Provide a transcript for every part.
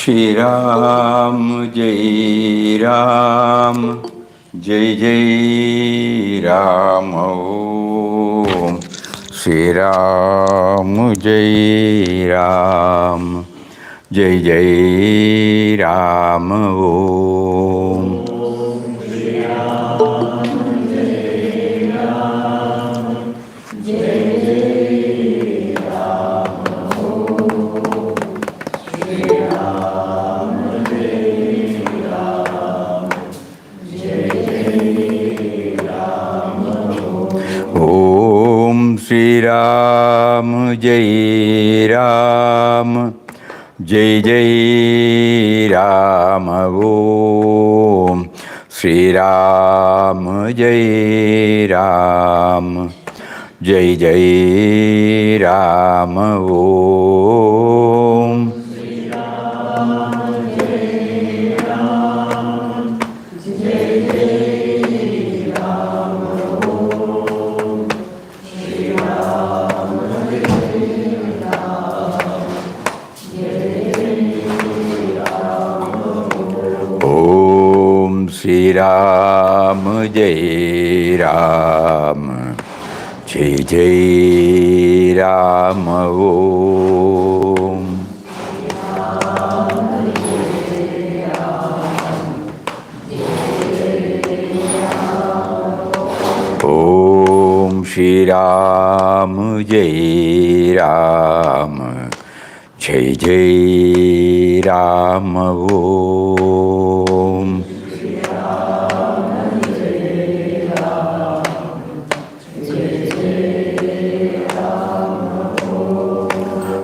Shri Ram, Jai Ram, Jai Jai Ram Om. Shri Ram, Jai Ram, Jai Jai Ram Om. Shri Ram, Jai Ram, Jai Jai Ram Om. Shri Ram, Jai Ram, Jai Jai Ram Om. Shri Ram, Jai Ram, Jai Jai Ram Om. Om Shri Ram, Jai Ram, Jai Jai Ram Om.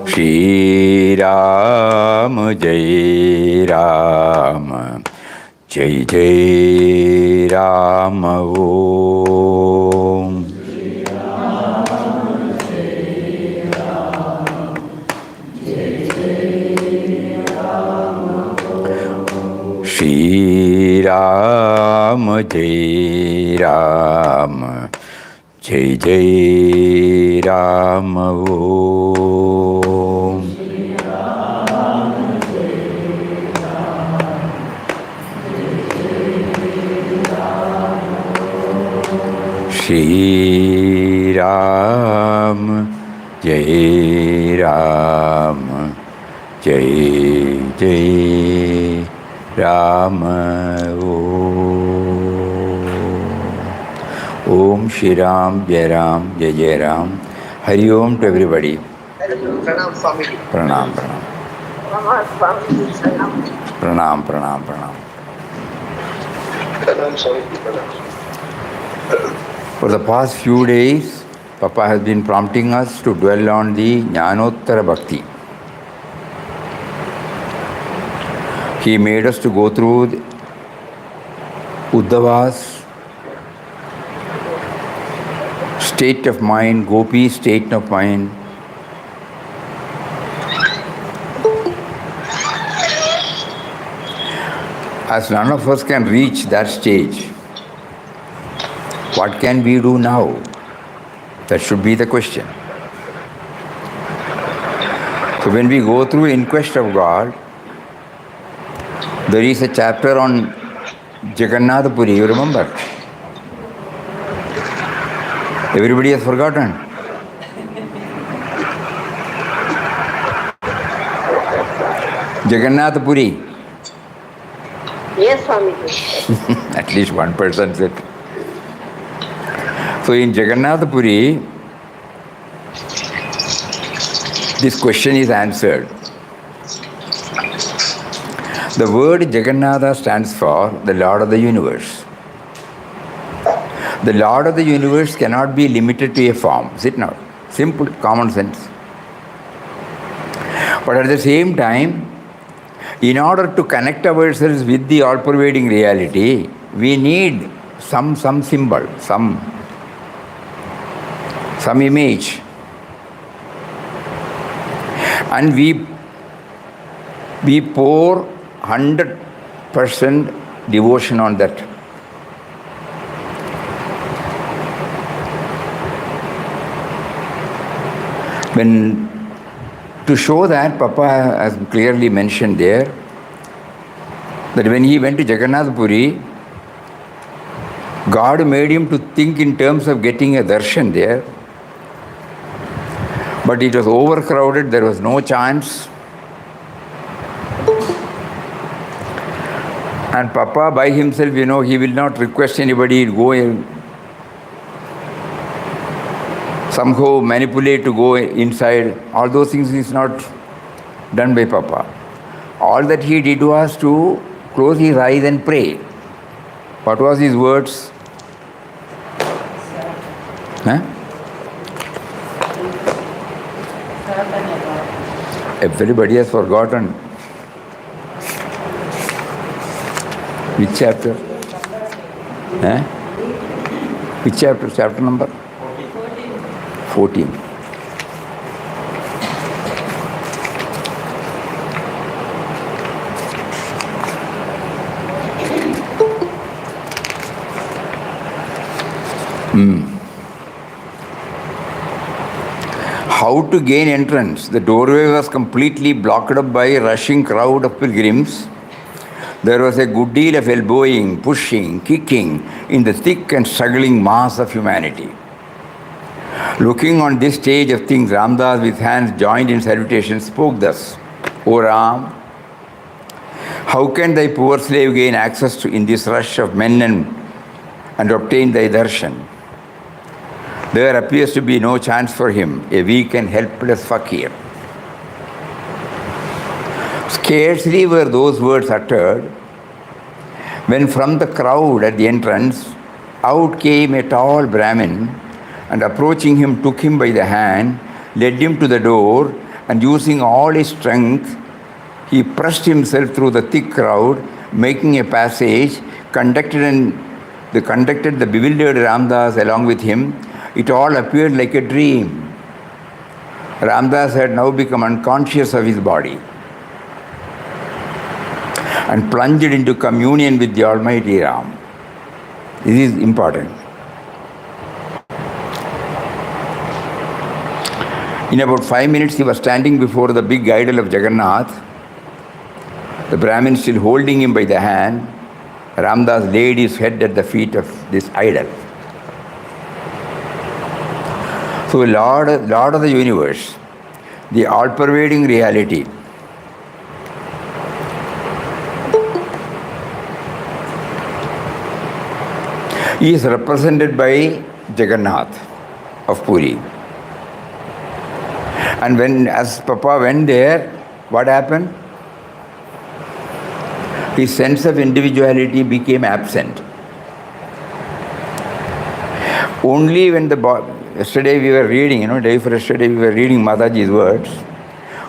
Shri Ram, Jai Ram, Jai Jai Ram Om. Shri Ram, Jai Ram, Jai Jai Ram Om. Shri Ram, Jai Ram, Jai Jai Ram Om. Shri Ram, Jai Ram, Jai Jai Ram. Hari Om to everybody. Pranam, Swami. Pranam, pranam. Pranam, pranam, pranam. For the past few days, Papa has been prompting us to dwell on the Jnanottara Bhakti. He made us to go through Uddhava's state of mind, Gopi's state of mind. As none of us can reach that stage, what can we do now? That should be the question. So when we go through In Quest of God, there is a chapter on Jagannath Puri, you remember? Everybody has forgotten. Jagannath Puri. Yes, Swami. At least one person said. So in Jagannath Puri, this question is answered. The word Jagannatha stands for the Lord of the universe. The Lord of the universe cannot be limited to a form, is it not? Simple, common sense. But at the same time, in order to connect ourselves with the all-pervading reality, we need some symbol, some image. And we pour 100% devotion on that. To show that, Papa has clearly mentioned there that when he went to Jagannath Puri, God made him to think in terms of getting a darshan there. But it was overcrowded, there was no chance. And Papa by himself, he will not request anybody to go and somehow manipulate to go inside. All those things is not done by Papa. All that he did was to close his eyes and pray. What was his words? Huh? Everybody has forgotten. Which chapter? Huh? Which chapter? Chapter number? 14. How to gain entrance? The doorway was completely blocked up by a rushing crowd of pilgrims. There was a good deal of elbowing, pushing, kicking in the thick and struggling mass of humanity. Looking on this stage of things, Ramdas, with hands joined in salutation, spoke thus: O Ram, how can thy poor slave gain access in this rush of men and obtain thy darshan? There appears to be no chance for him, a weak and helpless fakir. Scarcely were those words uttered when from the crowd at the entrance out came a tall Brahmin, and approaching him took him by the hand, led him to the door, and using all his strength, he pressed himself through the thick crowd, making a passage, conducted the bewildered Ramdas along with him. It all appeared like a dream. Ramdas had now become unconscious of his body and plunged into communion with the Almighty Ram. This is important. In about 5 minutes, he was standing before the big idol of Jagannath, the Brahmin still holding him by the hand. Ramdas laid his head at the feet of this idol. So Lord of the universe, the all-pervading reality, he is represented by Jagannath of Puri. And as Papa went there, what happened? his sense of individuality became absent. Only when yesterday we were reading, day for yesterday we were reading Mataji's words.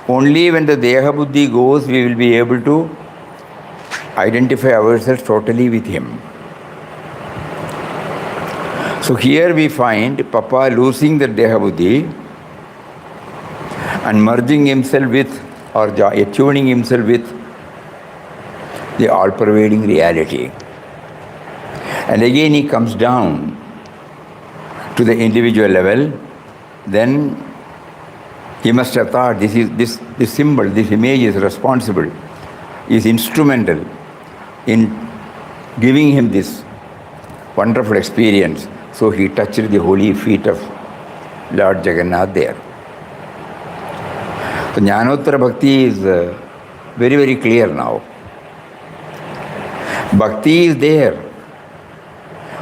Only when the Deha Buddhi goes, we will be able to identify ourselves totally with him. So here we find Papa losing the Deha Buddhi and merging himself with, or attuning himself with, the all-pervading reality. And again he comes down to the individual level. Then he must have thought this symbol, this image is responsible, is instrumental in giving him this wonderful experience. So he touched the holy feet of Lord Jagannath there. So Jnanottara Bhakti is very, very clear now. Bhakti is there,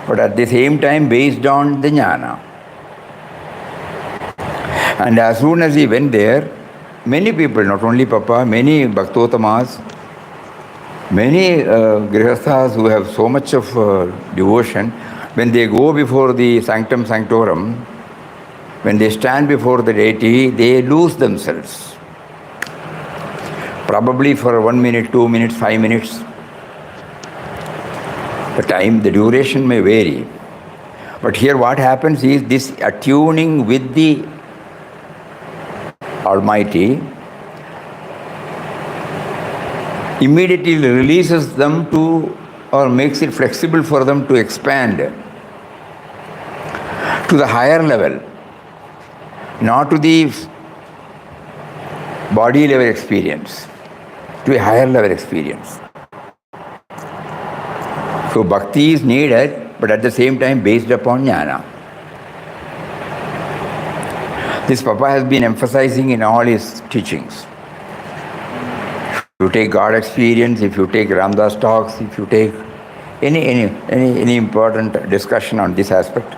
but at the same time based on the jnana. And as soon as he went there, many people, not only Papa, many Bhaktotamas, many Grihasthas who have so much of devotion, when they go before the Sanctum Sanctorum, when they stand before the deity, they lose themselves. Probably for 1 minute, 2 minutes, 5 minutes. The time, the duration may vary. But here what happens is this attuning with the Almighty immediately releases them to, or makes it flexible for them to expand to the higher level, not to the body level experience, to a higher level experience. So bhakti is needed, but at the same time based upon jnana. This Papa has been emphasizing in all his teachings. If you take God experience, if you take Ramdas talks, if you take any important discussion on this aspect,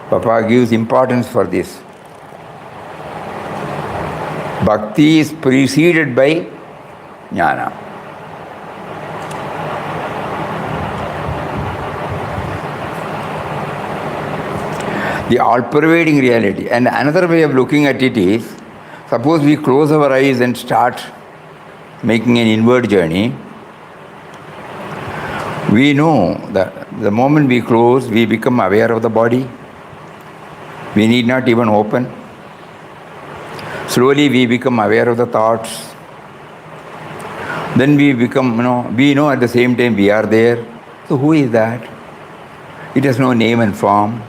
Papa gives importance for this. Bhakti is preceded by jnana. The all-pervading reality. And another way of looking at it is, suppose we close our eyes and start making an inward journey. We know that the moment we close, we become aware of the body. We need not even open. Slowly we become aware of the thoughts. Then we become, we know at the same time we are there. So who is that? It has no name and form.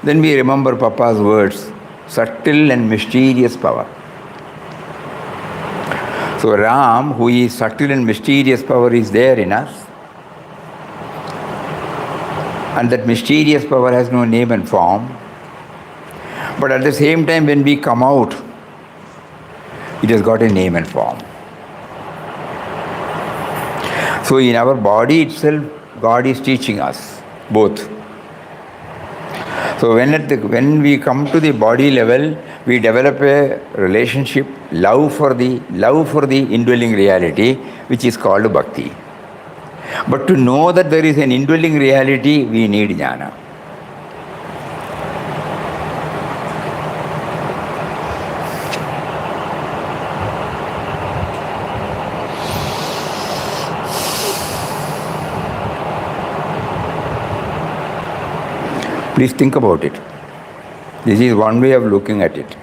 Then we remember Papa's words, subtle and mysterious power. So Ram, who is subtle and mysterious power, is there in us. And that mysterious power has no name and form. But at the same time, when we come out, it has got a name and form. So in our body itself, God is teaching us both. So when we come to the body level, we develop a relationship, love for the indwelling reality, which is called bhakti. But to know that there is an indwelling reality, we need jnana. Please think about it. This is one way of looking at it.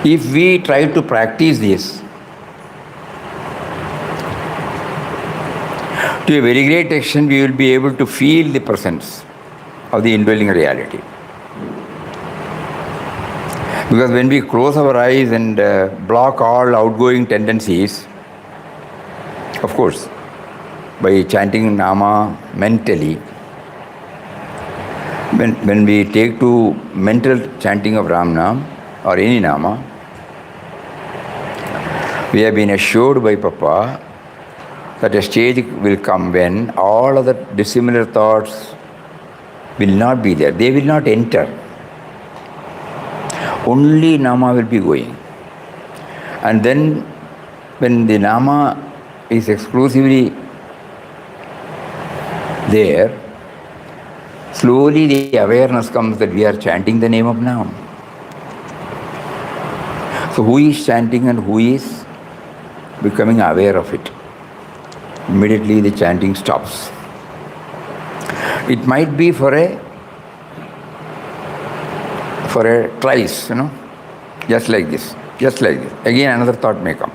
If we try to practice this, to a very great extent, we will be able to feel the presence of the indwelling reality. Because when we close our eyes and block all outgoing tendencies, of course, by chanting Nama mentally, when we take to mental chanting of Ram Nam or any Nama, we have been assured by Papa that a stage will come when all other dissimilar thoughts will not be there. They will not enter. Only Nama will be going. And then when the Nama is exclusively there, slowly the awareness comes that we are chanting the name of Nam. So who is chanting and who is becoming aware of it? Immediately the chanting stops. It might be for a trice, just like this. Again another thought may come.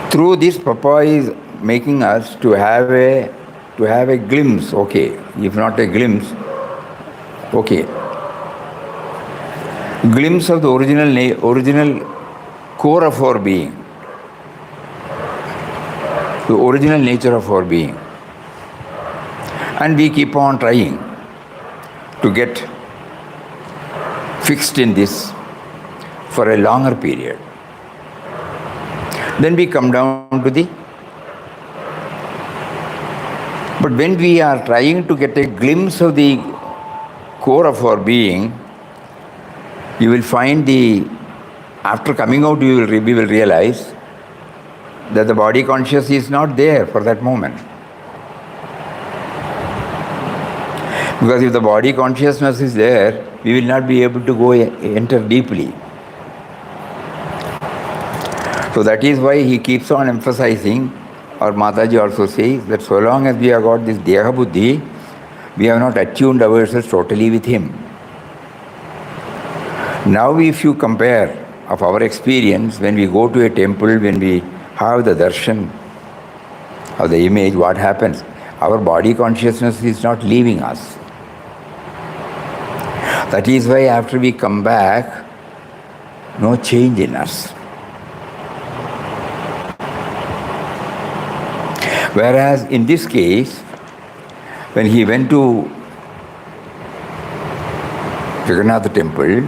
Through this, Papa is making us to have a glimpse, okay. If not a glimpse, okay. Glimpse of the original core of our being. The original nature of our being. And we keep on trying to get fixed in this for a longer period. Then we come down to but when we are trying to get a glimpse of the core of our being, you will find after coming out, we will realize that the body consciousness is not there for that moment. Because if the body consciousness is there, we will not be able to enter deeply. So that is why he keeps on emphasizing, or Mataji also says, that so long as we have got this Deha Buddhi, we have not attuned ourselves totally with him. Now if you compare of our experience, when we go to a temple, when we have the darshan of the image, what happens? Our body consciousness is not leaving us. That is why after we come back, no change in us. Whereas in this case, when he went to Jagannath temple,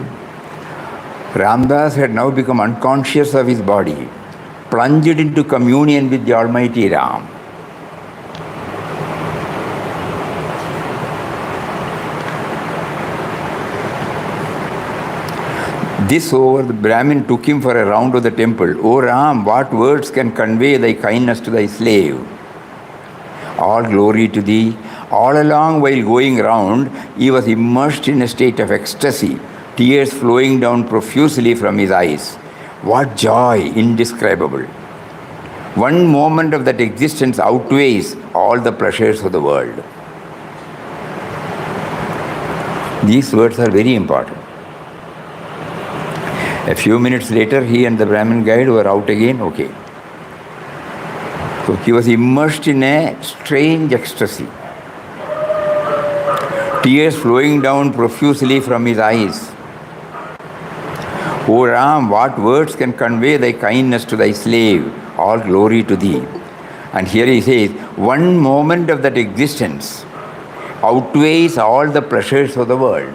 Ramdas had now become unconscious of his body, plunged into communion with the Almighty Ram. This over, the Brahmin took him for a round of the temple. O Ram, what words can convey thy kindness to thy slave? All glory to thee. All along while going round, he was immersed in a state of ecstasy, tears flowing down profusely from his eyes. What joy indescribable. One moment of that existence outweighs all the pleasures of the world. These words are very important. A few minutes later, he and the Brahmin guide were out again, okay. So he was immersed in a strange ecstasy. Tears flowing down profusely from his eyes. O Ram, what words can convey thy kindness to thy slave? All glory to thee. And here he says, one moment of that existence outweighs all the pleasures of the world.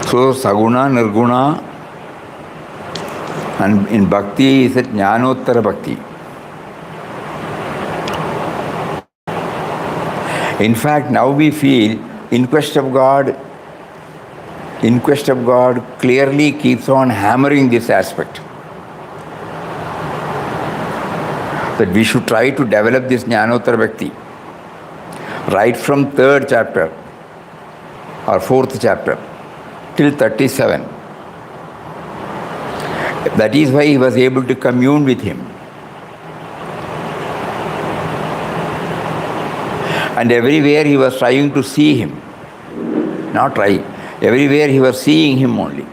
So, Saguna, Nirguna, and in Bhakti is a Jnanottara Bhakti. In fact, now we feel in quest of God clearly keeps on hammering this aspect. That we should try to develop this Jnanottara Bhakti. Right from 3rd chapter or 4th chapter till 37. That is why he was able to commune with him. And everywhere he was trying to see him. Not trying. Everywhere he was seeing him only.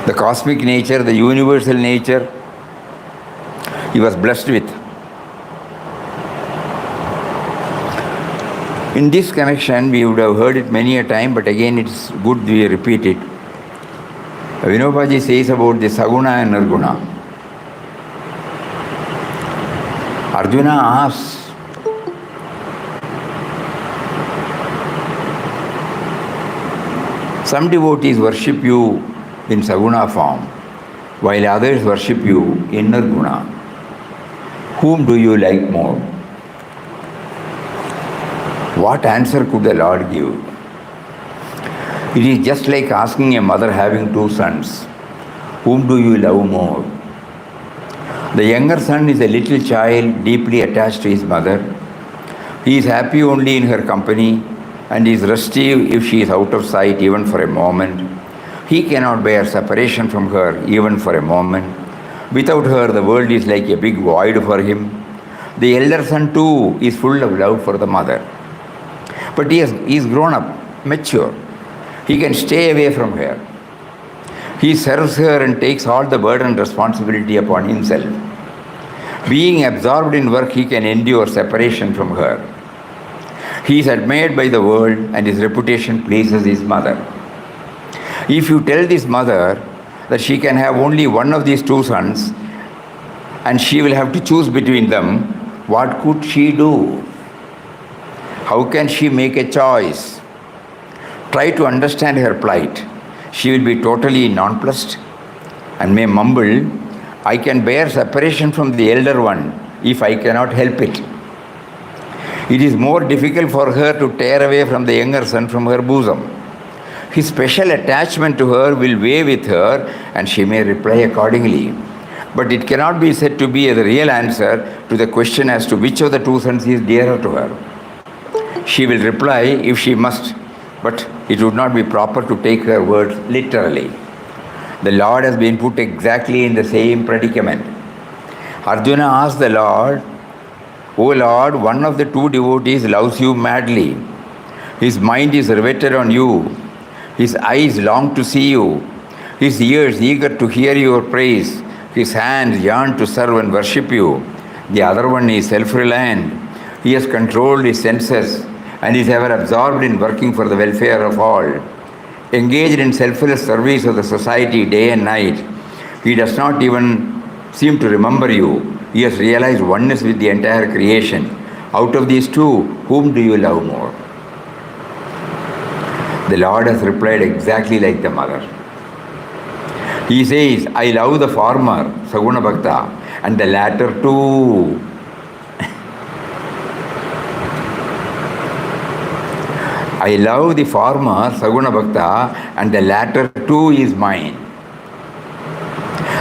The cosmic nature, the universal nature, he was blessed with. In this connection, we would have heard it many a time, but again it's good we repeat it. Vinobaji says about the Saguna and Nirguna. Arjuna asks, Some devotees worship you in Saguna form, while others worship you in Nirguna. Whom do you like more? What answer could the Lord give? It is just like asking a mother having two sons, whom do you love more? The younger son is a little child deeply attached to his mother. He is happy only in her company and is restive if she is out of sight even for a moment. He cannot bear separation from her even for a moment. Without her, the world is like a big void for him. The elder son too is full of love for the mother. But he is grown up, mature. He can stay away from her. He serves her and takes all the burden and responsibility upon himself. Being absorbed in work, he can endure separation from her. He is admired by the world and his reputation pleases his mother. If you tell this mother that she can have only one of these two sons and she will have to choose between them, what could she do? How can she make a choice? Try to understand her plight. She will be totally nonplussed and may mumble, I can bear separation from the elder one if I cannot help it. It is more difficult for her to tear away from the younger son from her bosom. His special attachment to her will weigh with her and she may reply accordingly. But it cannot be said to be the real answer to the question as to which of the two sons is dearer to her. She will reply if she must, but it would not be proper to take her words literally. The Lord has been put exactly in the same predicament. Arjuna asked the Lord, O Lord, one of the two devotees loves you madly. His mind is riveted on you. His eyes long to see you. His ears eager to hear your praise. His hands yearn to serve and worship you. The other one is self-reliant. He has controlled his senses and is ever absorbed in working for the welfare of all. Engaged in selfless service of the society day and night, he does not even seem to remember you. He has realized oneness with the entire creation. Out of these two, whom do you love more? The Lord has replied exactly like the mother. He says, I love the former, Saguna Bhakta, and the latter too. I love the former, Saguna Bhakta, and the latter too is mine.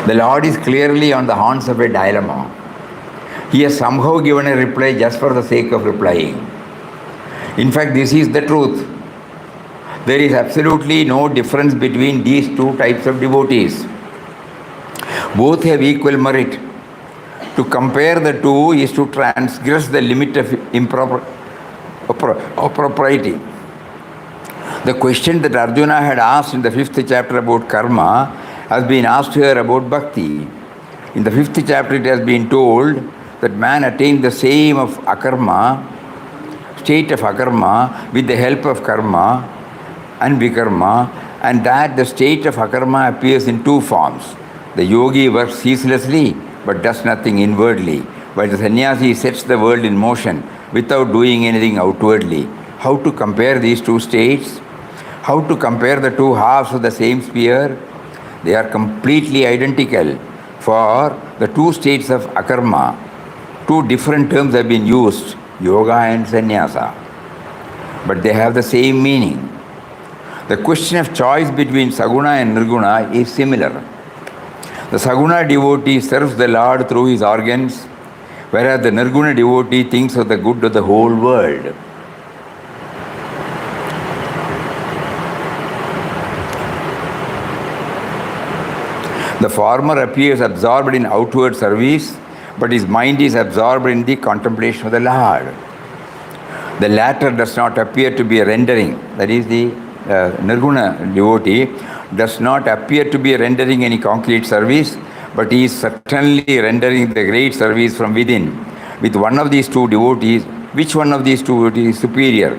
The Lord is clearly on the horns of a dilemma. He has somehow given a reply just for the sake of replying. In fact, this is the truth. There is absolutely no difference between these two types of devotees. Both have equal merit. To compare the two is to transgress the limit of propriety. The question that Arjuna had asked in the 5th chapter about karma has been asked here about bhakti. In the 5th chapter it has been told that man attained the same of akarma, state of akarma with the help of karma and vikarma, and that the state of akarma appears in two forms. The yogi works ceaselessly but does nothing inwardly, while the sannyasi sets the world in motion without doing anything outwardly. How to compare these two states? How to compare the two halves of the same sphere? They are completely identical. For the two states of akarma, two different terms have been used, yoga and sannyasa, but they have the same meaning. The question of choice between Saguna and Nirguna is similar. The Saguna devotee serves the Lord through his organs, whereas the Nirguna devotee thinks of the good of the whole world. The former appears absorbed in outward service, but his mind is absorbed in the contemplation of the Lord. The latter does not appear to be a rendering, that is the Nirguna devotee does not appear to be rendering any concrete service, but he is certainly rendering the great service from within. With one of these two devotees, which one of these two devotees is superior?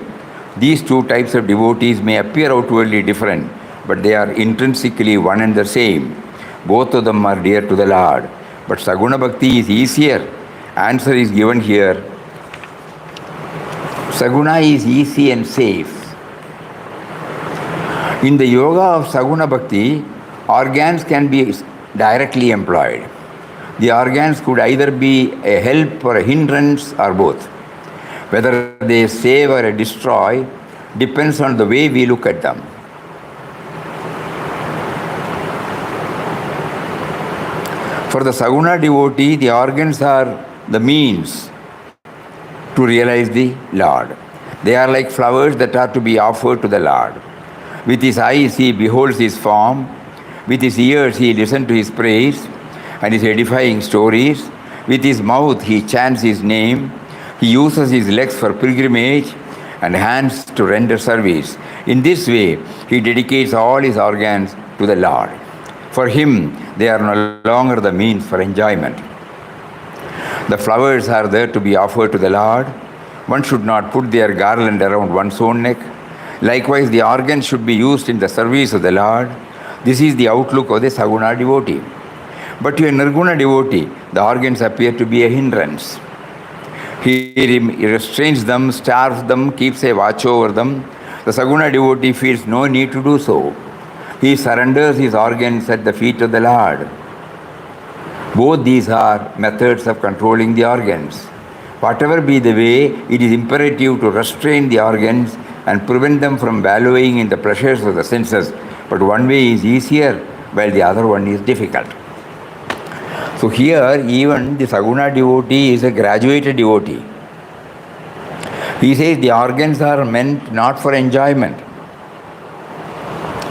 These two types of devotees may appear outwardly different, but they are intrinsically one and the same. Both of them are dear to the Lord. But Saguna Bhakti is easier. Answer is given here. Saguna is easy and safe. In the yoga of Saguna Bhakti, organs can be directly employed. The organs could either be a help or a hindrance or both. Whether they save or destroy depends on the way we look at them. For the Saguna devotee, the organs are the means to realize the Lord. They are like flowers that are to be offered to the Lord. With his eyes he beholds his form, with his ears he listens to his praise and his edifying stories, with his mouth he chants his name, he uses his legs for pilgrimage and hands to render service. In this way, he dedicates all his organs to the Lord. For him, they are no longer the means for enjoyment. The flowers are there to be offered to the Lord. One should not put their garland around one's own neck. Likewise, the organs should be used in the service of the Lord. This is the outlook of the Saguna devotee. But to a Nirguna devotee, the organs appear to be a hindrance. He restrains them, starves them, keeps a watch over them. The Saguna devotee feels no need to do so. He surrenders his organs at the feet of the Lord. Both these are methods of controlling the organs. Whatever be the way, it is imperative to restrain the organs and prevent them from wallowing in the pleasures of the senses. But one way is easier, while the other one is difficult. So here, even the Saguna devotee is a graduated devotee. He says the organs are meant not for enjoyment.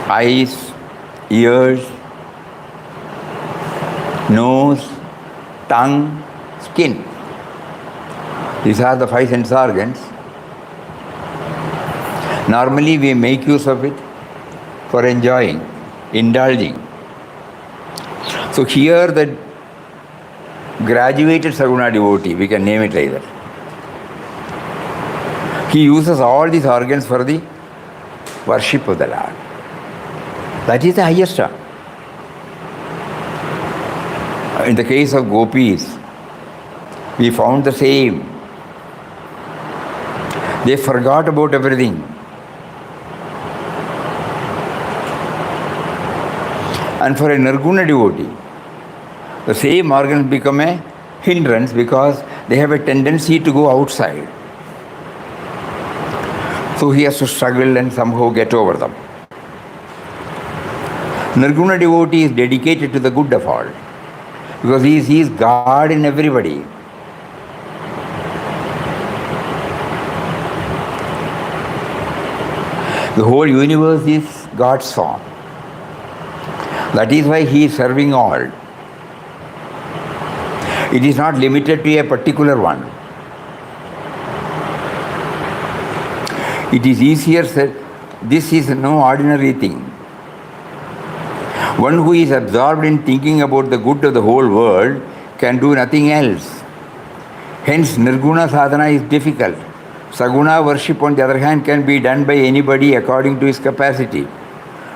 Eyes, ears, nose, tongue, skin. These are the 5 sense organs. Normally we make use of it for enjoying, indulging. So here the graduated Saguna devotee, we can name it like that. He uses all these organs for the worship of the Lord. That is the highest. In the case of gopis, we found the same. They forgot about everything. And for a Nirguna devotee, the same organs become a hindrance because they have a tendency to go outside. So he has to struggle and somehow get over them. Nirguna devotee is dedicated to the good of all because he sees God in everybody. The whole universe is God's form. That is why he is serving all. It is not limited to a particular one. It is easier said, this is no ordinary thing. One who is absorbed in thinking about the good of the whole world can do nothing else. Hence, Nirguna sadhana is difficult. Saguna worship, on the other hand, can be done by anybody according to his capacity.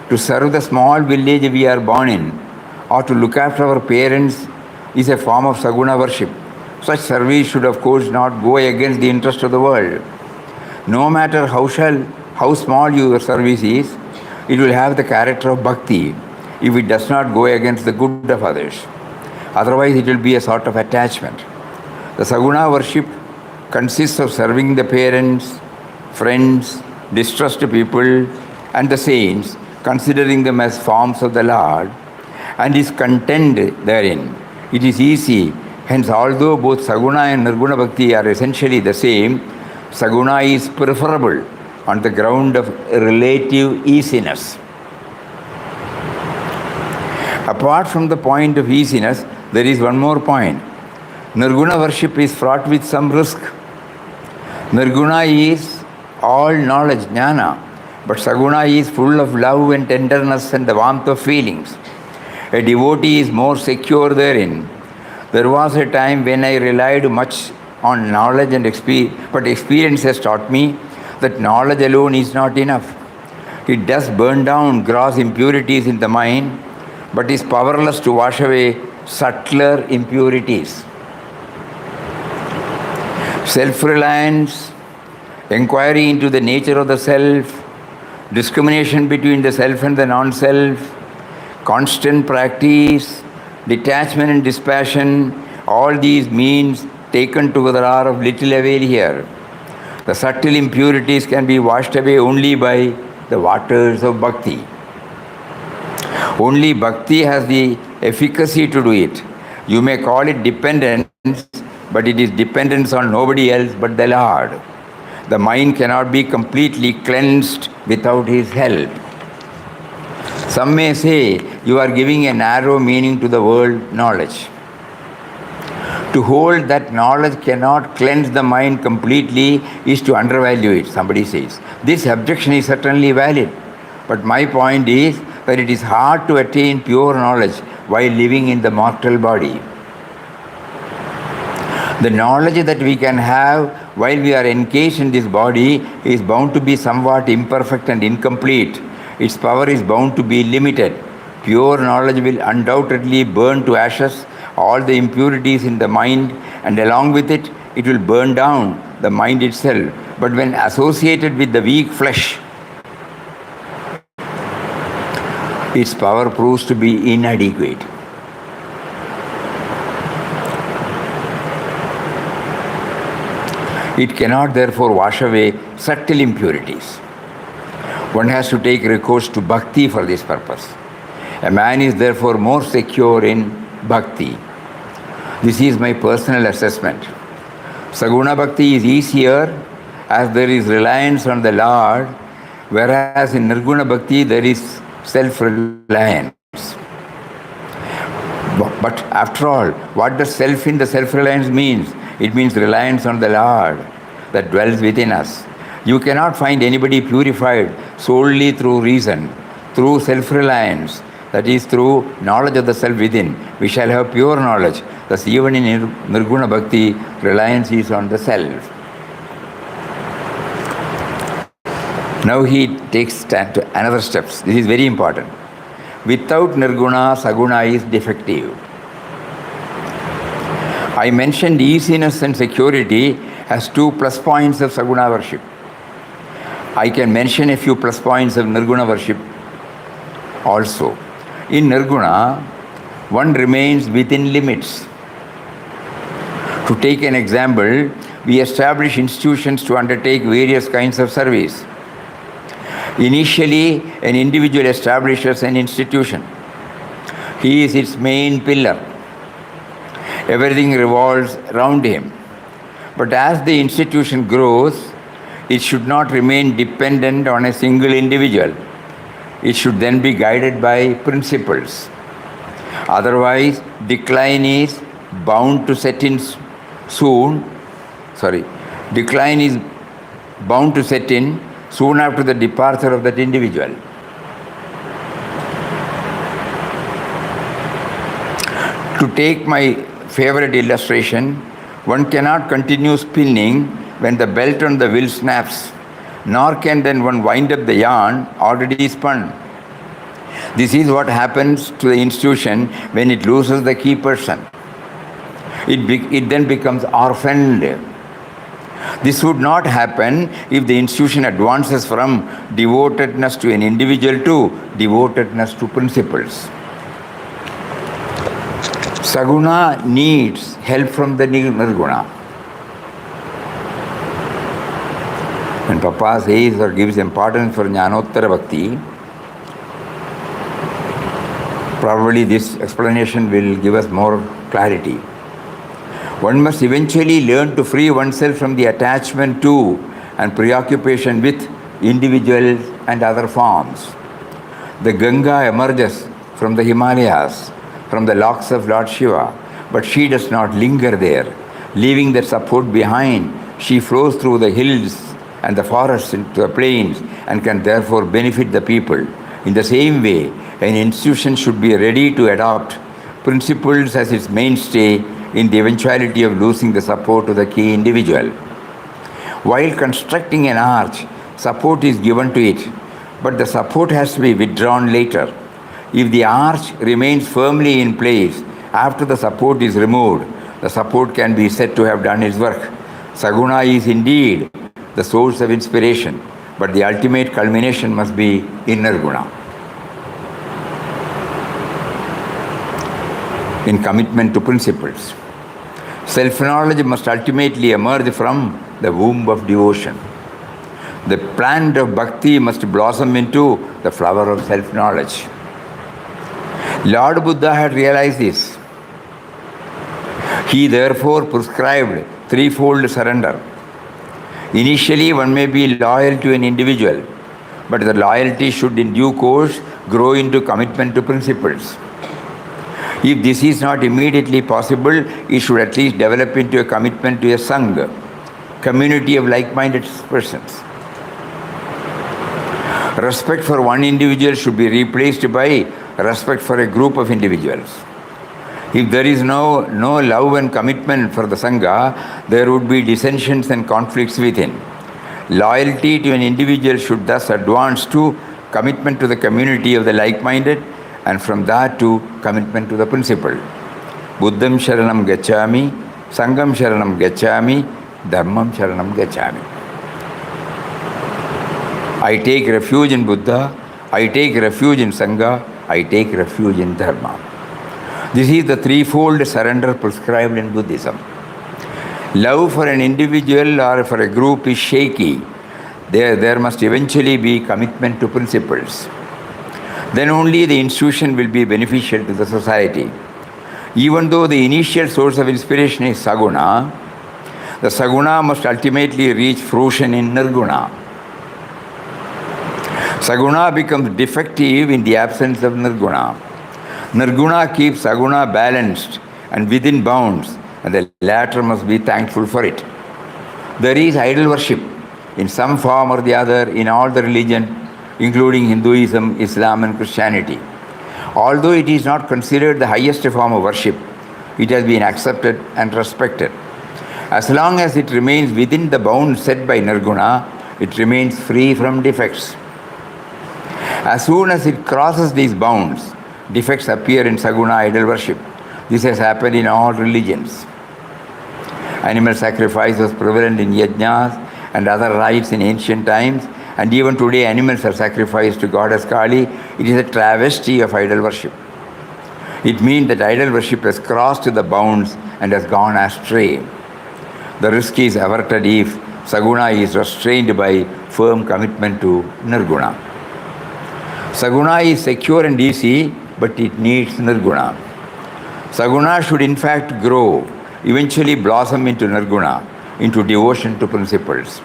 To serve the small village we are born in, or to look after our parents, is a form of Saguna worship. Such service should, of course, not go against the interest of the world. No matter how small your service is, it will have the character of Bhakti if it does not go against the good of others. Otherwise, it will be a sort of attachment. The Saguna worship consists of serving the parents, friends, distressed people, and the saints, considering them as forms of the Lord, and is content therein. It is easy. Hence, although both Saguna and Nirguna Bhakti are essentially the same, Saguna is preferable on the ground of relative easiness. Apart from the point of easiness, there is one more point. Nirguna worship is fraught with some risk. Nirguna is all knowledge, jnana, but Saguna is full of love and tenderness and the warmth of feelings. A devotee is more secure therein. There was a time when I relied much on knowledge and experience, but experience has taught me that knowledge alone is not enough. It does burn down gross impurities in the mind, but is powerless to wash away subtler impurities. Self-reliance, inquiry into the nature of the self, discrimination between the self and the non-self, constant practice, detachment and dispassion, all these means taken together are of little avail here. The subtle impurities can be washed away only by the waters of Bhakti. Only Bhakti has the efficacy to do it. You may call it dependence, but it is dependence on nobody else but the Lord. The mind cannot be completely cleansed without His help. Some may say you are giving a narrow meaning to the word knowledge. To hold that knowledge cannot cleanse the mind completely is to undervalue it, somebody says. This objection is certainly valid, but my point is that it is hard to attain pure knowledge while living in the mortal body. The knowledge that we can have while we are encased in this body is bound to be somewhat imperfect and incomplete. Its power is bound to be limited. Pure knowledge will undoubtedly burn to ashes all the impurities in the mind, and along with it, it will burn down the mind itself. But when associated with the weak flesh, its power proves to be inadequate. It cannot therefore wash away subtle impurities. One has to take recourse to Bhakti for this purpose. A man is therefore more secure in Bhakti. This is my personal assessment. Saguna Bhakti is easier as there is reliance on the Lord, whereas in Nirguna Bhakti there is self-reliance. But after all, what does self in the self-reliance means? It means reliance on the Lord that dwells within us. You cannot find anybody purified solely through reason, through self-reliance, that is through knowledge of the self within. We shall have pure knowledge. Thus even in Nirguna Bhakti, reliance is on the self. Now he takes another steps. This is very important. Without Nirguna, Saguna is defective. I mentioned easiness and security as two plus points of Saguna worship. I can mention a few plus points of Nirguna worship also. In Nirguna, one remains within limits. To take an example, we establish institutions to undertake various kinds of service. Initially, an individual establishes an institution. He is its main pillar. Everything revolves around him. But as the institution grows, it should not remain dependent on a single individual. It should then be guided by principles. Otherwise, decline is bound to set in soon. Decline is bound to set in soon after the departure of that individual. To take my favorite illustration, one cannot continue spinning when the belt on the wheel snaps, nor can then one wind up the yarn already spun. This is what happens to the institution when it loses the key person. It then becomes orphaned. This would not happen if the institution advances from devotedness to an individual to devotedness to principles. Saguna needs help from the Nirguna. When Papa says or gives importance for Jnanottara Bhakti, probably this explanation will give us more clarity. One must eventually learn to free oneself from the attachment to and preoccupation with individuals and other forms. The Ganga emerges from the Himalayas, from the locks of Lord Shiva, but she does not linger there. Leaving that support behind, she flows through the hills and the forests into the plains and can therefore benefit the people. In the same way, an institution should be ready to adopt principles as its mainstay in the eventuality of losing the support of the key individual. While constructing an arch, support is given to it, but the support has to be withdrawn later. If the arch remains firmly in place after the support is removed, the support can be said to have done its work. Saguna is indeed the source of inspiration, but the ultimate culmination must be inner guna. In commitment to principles. Self-knowledge must ultimately emerge from the womb of devotion. The plant of bhakti must blossom into the flower of self-knowledge. Lord Buddha had realized this. He therefore prescribed threefold surrender. Initially, one may be loyal to an individual, but the loyalty should in due course grow into commitment to principles. If this is not immediately possible, it should at least develop into a commitment to a Sangha, community of like-minded persons. Respect for one individual should be replaced by respect for a group of individuals. If there is no love and commitment for the Sangha, there would be dissensions and conflicts within. Loyalty to an individual should thus advance to commitment to the community of the like-minded, and from that to commitment to the principle. Buddham Sharanam Gacchami, Sangam Sharanam Gacchami, Dharmam Sharanam Gacchami. I take refuge in Buddha, I take refuge in Sangha, I take refuge in Dharma. This is the threefold surrender prescribed in Buddhism. Love for an individual or for a group is shaky. There must eventually be commitment to principles. Then only the institution will be beneficial to the society. Even though the initial source of inspiration is Saguna, the Saguna must ultimately reach fruition in Nirguna. Saguna becomes defective in the absence of Nirguna. Nirguna keeps Saguna balanced and within bounds, and the latter must be thankful for it. There is idol worship in some form or the other in all the religions, including Hinduism, Islam and Christianity. Although it is not considered the highest form of worship, it has been accepted and respected. As long as it remains within the bounds set by Nirguna, it remains free from defects. As soon as it crosses these bounds, defects appear in Saguna idol worship. This has happened in all religions. Animal sacrifice was prevalent in yajnas and other rites in ancient times, and even today animals are sacrificed to goddess Kali. It is a travesty of idol worship. It means that idol worship has crossed the bounds and has gone astray. The risk is averted if Saguna is restrained by firm commitment to Nirguna. Saguna is secure and easy, but it needs Nirguna. Saguna should in fact grow, eventually blossom into Nirguna, into devotion to principles.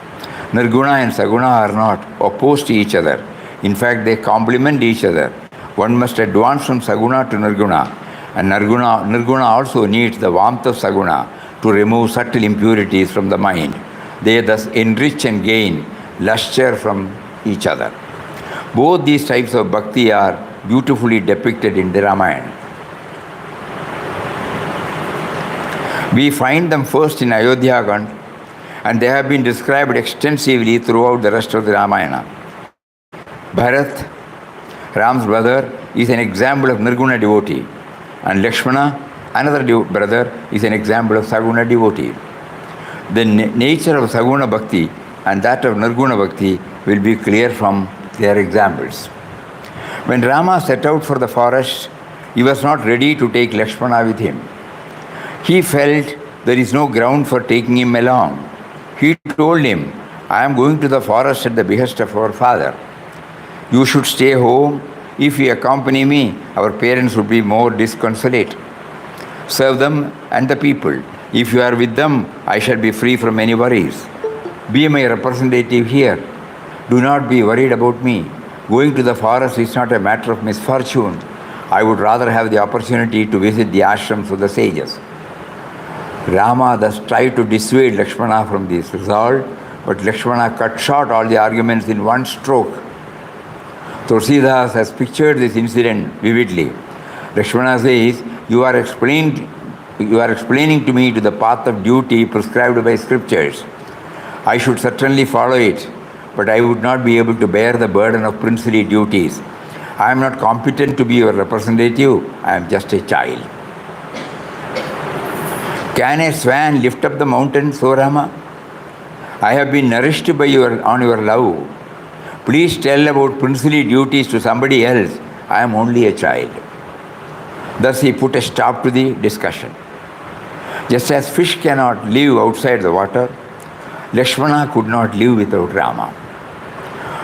Nirguna and Saguna are not opposed to each other. In fact, they complement each other. One must advance from Saguna to Nirguna, and Nirguna also needs the warmth of Saguna to remove subtle impurities from the mind. They thus enrich and gain lustre from each other. Both these types of bhakti are beautifully depicted in the Ramayana. We find them first in Ayodhya Kand, and they have been described extensively throughout the rest of the Ramayana. Bharat, Ram's brother, is an example of Nirguna devotee, and Lakshmana, another brother, is an example of Saguna devotee. The nature of Saguna Bhakti and that of Nirguna Bhakti will be clear from their examples. When Rama set out for the forest, he was not ready to take Lakshmana with him. He felt there is no ground for taking him along. He told him, I am going to the forest at the behest of our father. You should stay home. If you accompany me, our parents would be more disconsolate. Serve them and the people. If you are with them, I shall be free from any worries. Be my representative here. Do not be worried about me. Going to the forest is not a matter of misfortune. I would rather have the opportunity to visit the ashrams of the sages. Rama thus tried to dissuade Lakshmana from this resolve, but Lakshmana cut short all the arguments in one stroke. Tulsidas has pictured this incident vividly. Lakshmana says, you are explaining to me to the path of duty prescribed by scriptures. I should certainly follow it, but I would not be able to bear the burden of princely duties. I am not competent to be your representative. I am just a child. Can a swan lift up the mountain, so Rama? I have been nourished on your love. Please tell about princely duties to somebody else. I am only a child. Thus he put a stop to the discussion. Just as fish cannot live outside the water, Lakshmana could not live without Rama.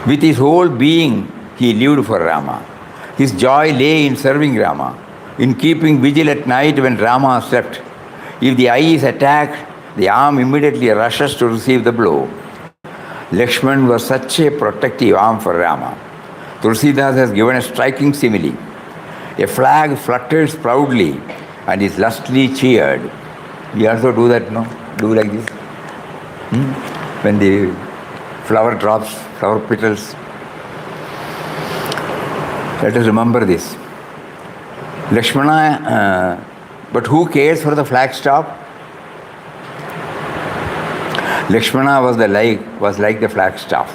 With his whole being, he lived for Rama. His joy lay in serving Rama, in keeping vigil at night when Rama slept. If the eye is attacked, the arm immediately rushes to receive the blow. Lakshman was such a protective arm for Rama. Tulsidas has given a striking simile. A flag flutters proudly and is lustily cheered. We also do that, no? Do like this. When the flower drops, flower petals. Let us remember this. Lakshmana, but who cares for the flagstaff? Lakshmana was like the flagstaff.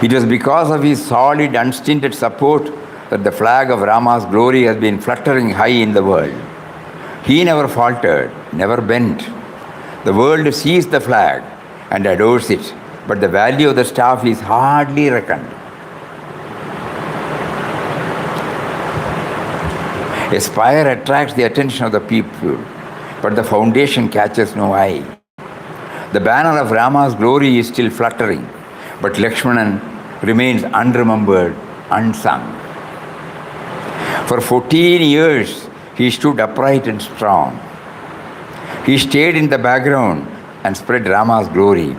It was because of his solid, unstinted support that the flag of Rama's glory has been fluttering high in the world. He never faltered, never bent. The world sees the flag and adores it, but the value of the staff is hardly reckoned. A spire attracts the attention of the people, but the foundation catches no eye. The banner of Rama's glory is still fluttering, but Lakshmanan remains unremembered, unsung. For 14 years, he stood upright and strong. He stayed in the background and spread Rama's glory.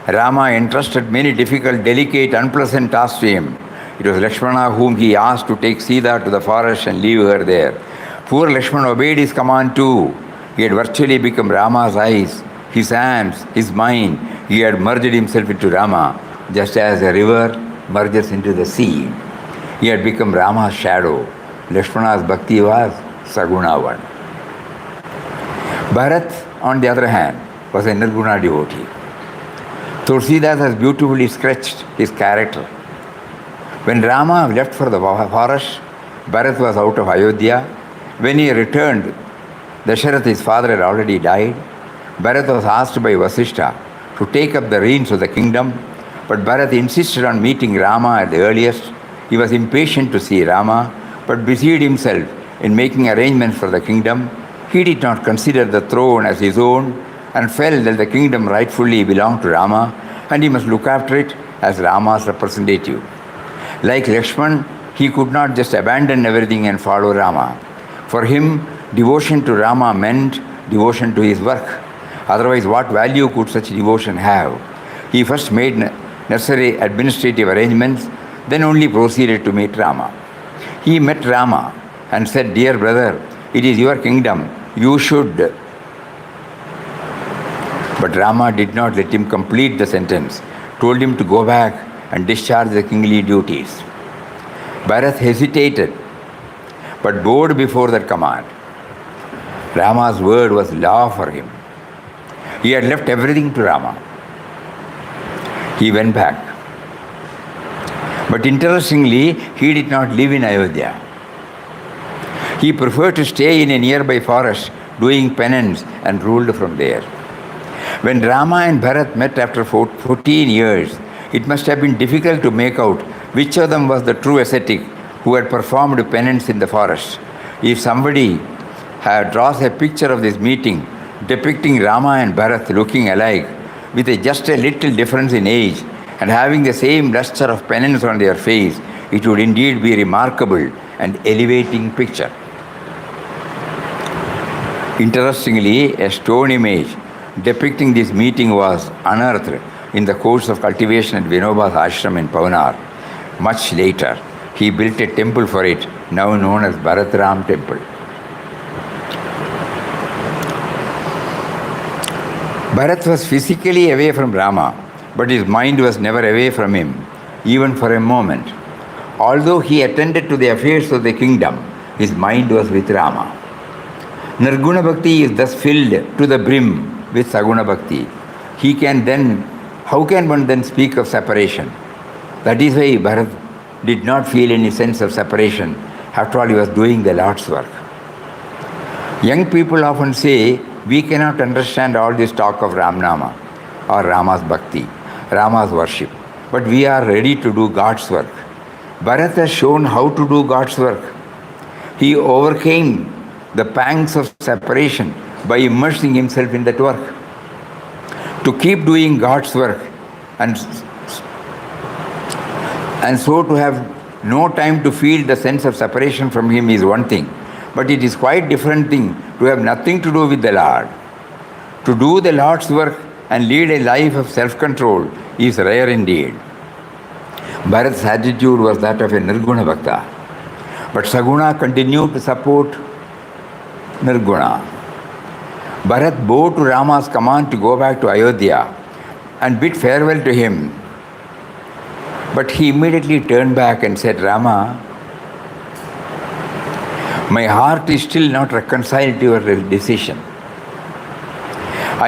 Rama entrusted many difficult, delicate, unpleasant tasks to him. It was Lakshmana whom he asked to take Sita to the forest and leave her there. Poor Lakshmana obeyed his command too. He had virtually become Rama's eyes, his hands, his mind. He had merged himself into Rama, just as a river merges into the sea. He had become Rama's shadow. Lakshmana's bhakti was Saguna one. Bharat, on the other hand, was a Nirguna devotee. Tulsidas has beautifully sketched his character. When Rama left for the forest, Bharat was out of Ayodhya. When he returned, Dasharatha, his father, had already died. Bharat was asked by Vasishtha to take up the reins of the kingdom, but Bharat insisted on meeting Rama at the earliest. He was impatient to see Rama, but busied himself in making arrangements for the kingdom. He did not consider the throne as his own and felt that the kingdom rightfully belonged to Rama and he must look after it as Rama's representative. Like Lakshman, he could not just abandon everything and follow Rama. For him, devotion to Rama meant devotion to his work. Otherwise, what value could such devotion have? He first made necessary administrative arrangements, then only proceeded to meet Rama. He met Rama and said, "Dear brother, it is your kingdom. You should." But Rama did not let him complete the sentence, told him to go back and discharge the kingly duties. Bharat hesitated, but bowed before that command. Rama's word was law for him. He had left everything to Rama. He went back. But interestingly, he did not live in Ayodhya. He preferred to stay in a nearby forest, doing penance, and ruled from there. When Rama and Bharat met after 14 years, it must have been difficult to make out which of them was the true ascetic who had performed penance in the forest. If somebody draws a picture of this meeting depicting Rama and Bharat looking alike, with just a little difference in age and having the same luster of penance on their face, it would indeed be a remarkable and elevating picture. Interestingly, a stone image depicting this meeting was unearthed in the course of cultivation at Vinoba's ashram in Pavanar. Much later, he built a temple for it, now known as Bharatram Temple. Bharat was physically away from Rama, but his mind was never away from him, even for a moment. Although he attended to the affairs of the kingdom, his mind was with Rama. Nirguna Bhakti is thus filled to the brim with Saguna Bhakti. How can one then speak of separation? That is why Bharat did not feel any sense of separation. After all, he was doing the Lord's work. Young people often say, we cannot understand all this talk of Ramnama or Rama's Bhakti, Rama's worship. but we are ready to do God's work. Bharat has shown how to do God's work. He overcame the pangs of separation by immersing himself in that work. To keep doing God's work and so to have no time to feel the sense of separation from him is one thing. But it is quite different thing to have nothing to do with the Lord. To do the Lord's work and lead a life of self-control is rare indeed. Bharat's attitude was that of a Nirguna Bhakta. But Saguna continued to support Nirguna. Bharat bowed to Rama's command to go back to Ayodhya and bid farewell to him. But he immediately turned back and said, Rama, my heart is still not reconciled to your decision.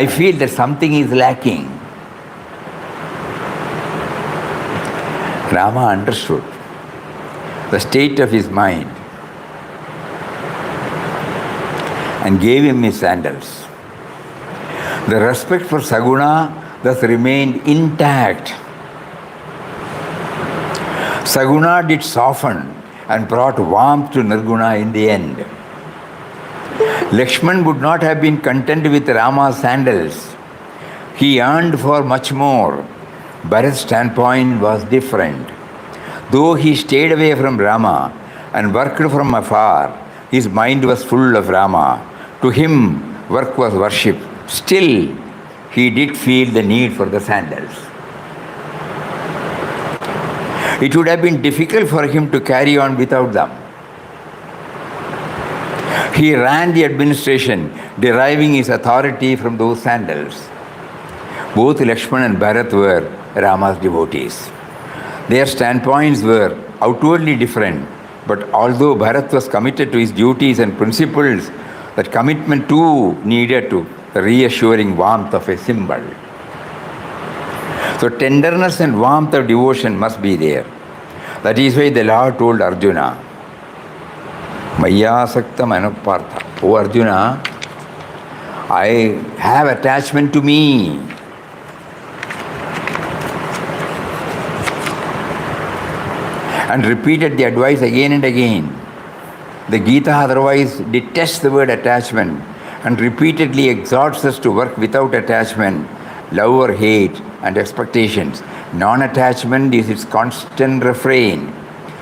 I feel that something is lacking. Rama understood the state of his mind and gave him his sandals. The respect for Saguna thus remained intact. Saguna did soften and brought warmth to Nirguna in the end. Lakshman would not have been content with Rama's sandals. He yearned for much more. Bharat's standpoint was different. Though he stayed away from Rama and worked from afar, his mind was full of Rama. To him, work was worship. Still, he did feel the need for the sandals. It would have been difficult for him to carry on without them. He ran the administration, deriving his authority from those sandals. Both Lakshman and Bharat were Rama's devotees. Their standpoints were outwardly different, but although Bharat was committed to his duties and principles, that commitment too needed to the reassuring warmth of a symbol. So tenderness and warmth of devotion must be there. That is why the Lord told Arjuna, Mayasakta Manapartha. Oh Arjuna, I have attachment to me. And repeated the advice again and again. The Gita otherwise detests the word attachment and repeatedly exhorts us to work without attachment, love or hate and expectations. Non-attachment is its constant refrain.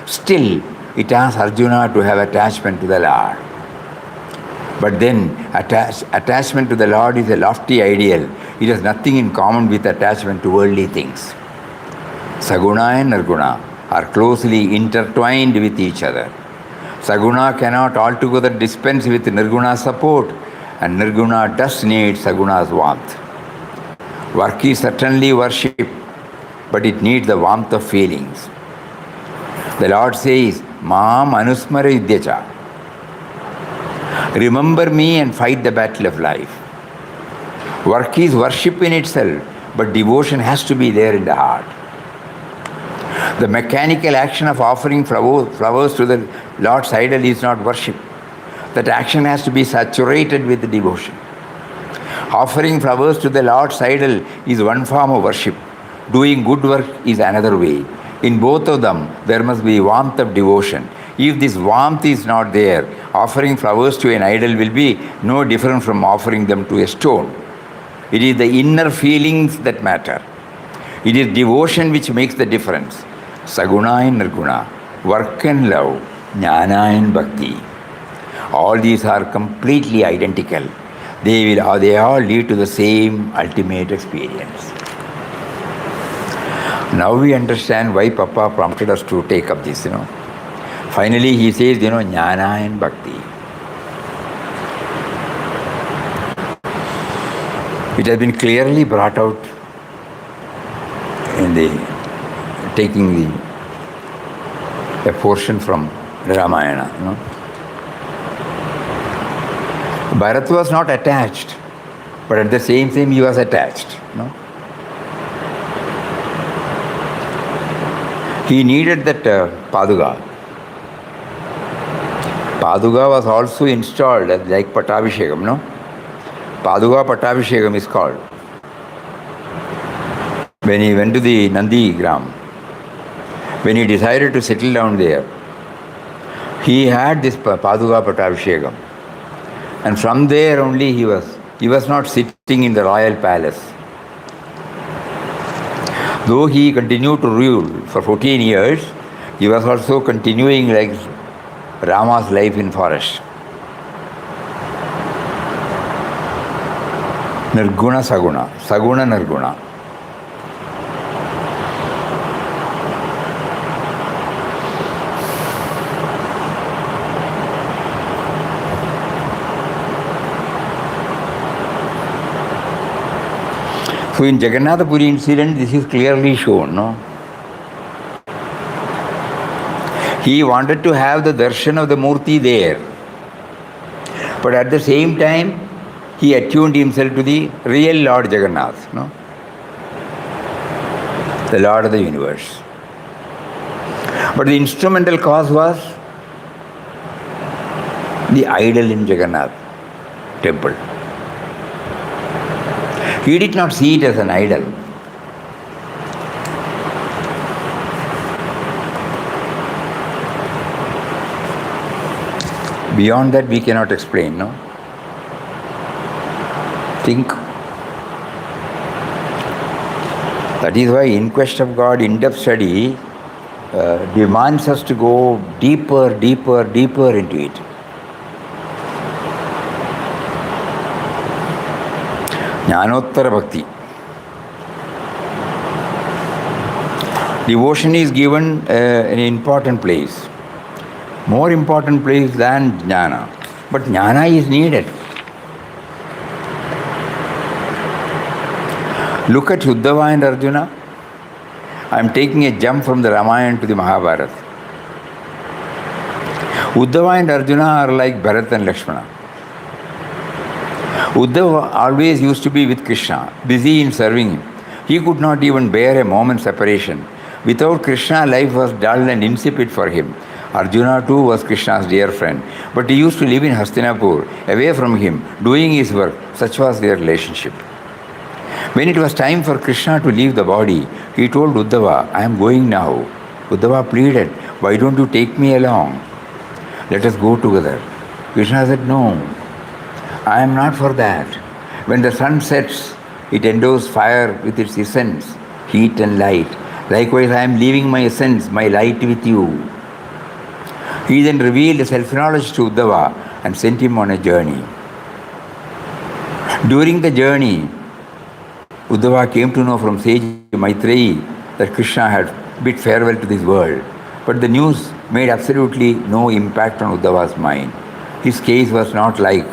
Still, it asks Arjuna to have attachment to the Lord. But then, attachment to the Lord is a lofty ideal. It has nothing in common with attachment to worldly things. Saguna and Nirguna are closely intertwined with each other. Saguna cannot altogether dispense with Nirguna's support, and Nirguna does need Saguna's warmth. Work is certainly worship, but it needs the warmth of feelings. The Lord says, Maam Anusmara Idyacha. Remember me and fight the battle of life. Work is worship in itself, but devotion has to be there in the heart. The mechanical action of offering flowers to the Lord's idol is not worship. That action has to be saturated with devotion. Offering flowers to the Lord's idol is one form of worship. Doing good work is another way. In both of them, there must be warmth of devotion. If this warmth is not there, offering flowers to an idol will be no different from offering them to a stone. It is the inner feelings that matter. It is devotion which makes the difference. Saguna and Nirguna, work and love, Jnana and Bhakti. All these are completely identical. They all lead to the same ultimate experience. Now we understand why Papa prompted us to take up this, Finally he says, Jnana and Bhakti. It has been clearly brought out in taking a portion from the Ramayana, Bharat was not attached, but at the same time he was attached, He needed that Paduga. Paduga was also installed like Pattabhishekam, Paduga Pattabhishekam is called. when he went to the Nandi Gram, when he decided to settle down there, he had this Paduka Pattabhishekam. And from there only he was not sitting in the royal palace. Though he continued to rule for 14 years, he was also continuing like Rama's life in forest. Nirguna Saguna, Saguna Nirguna. So in Jagannath Puri incident, this is clearly shown, no? He wanted to have the darshan of the Murti there. But at the same time, he attuned himself to the real Lord Jagannath, no? The Lord of the universe. But the instrumental cause was the idol in Jagannath temple. He did not see it as an idol. Beyond that, we cannot explain, no? Think. That is why In Quest of God, in-depth study demands us to go deeper, deeper, deeper into it. Jnanottara Bhakti. Devotion is given an important place, more important place than jnana. But jnana is needed. Look at Uddhava and Arjuna. I am taking a jump from the Ramayana to the Mahabharata. Uddhava and Arjuna are like Bharat and Lakshmana. Uddhava always used to be with Krishna, busy in serving him. He could not even bear a moment's separation. Without Krishna, life was dull and insipid for him. Arjuna too was Krishna's dear friend, but he used to live in Hastinapur, away from him, doing his work. Such was their relationship. When it was time for Krishna to leave the body, he told Uddhava, I am going now. Uddhava pleaded, why don't you take me along? Let us go together. Krishna said, no, I am not for that. When the sun sets, it endows fire with its essence, heat and light. Likewise, I am leaving my essence, my light with you. He then revealed self-knowledge to Uddhava and sent him on a journey. During the journey, Uddhava came to know from sage Maitreyi that Krishna had bid farewell to this world. But the news made absolutely no impact on Uddhava's mind. His case was not like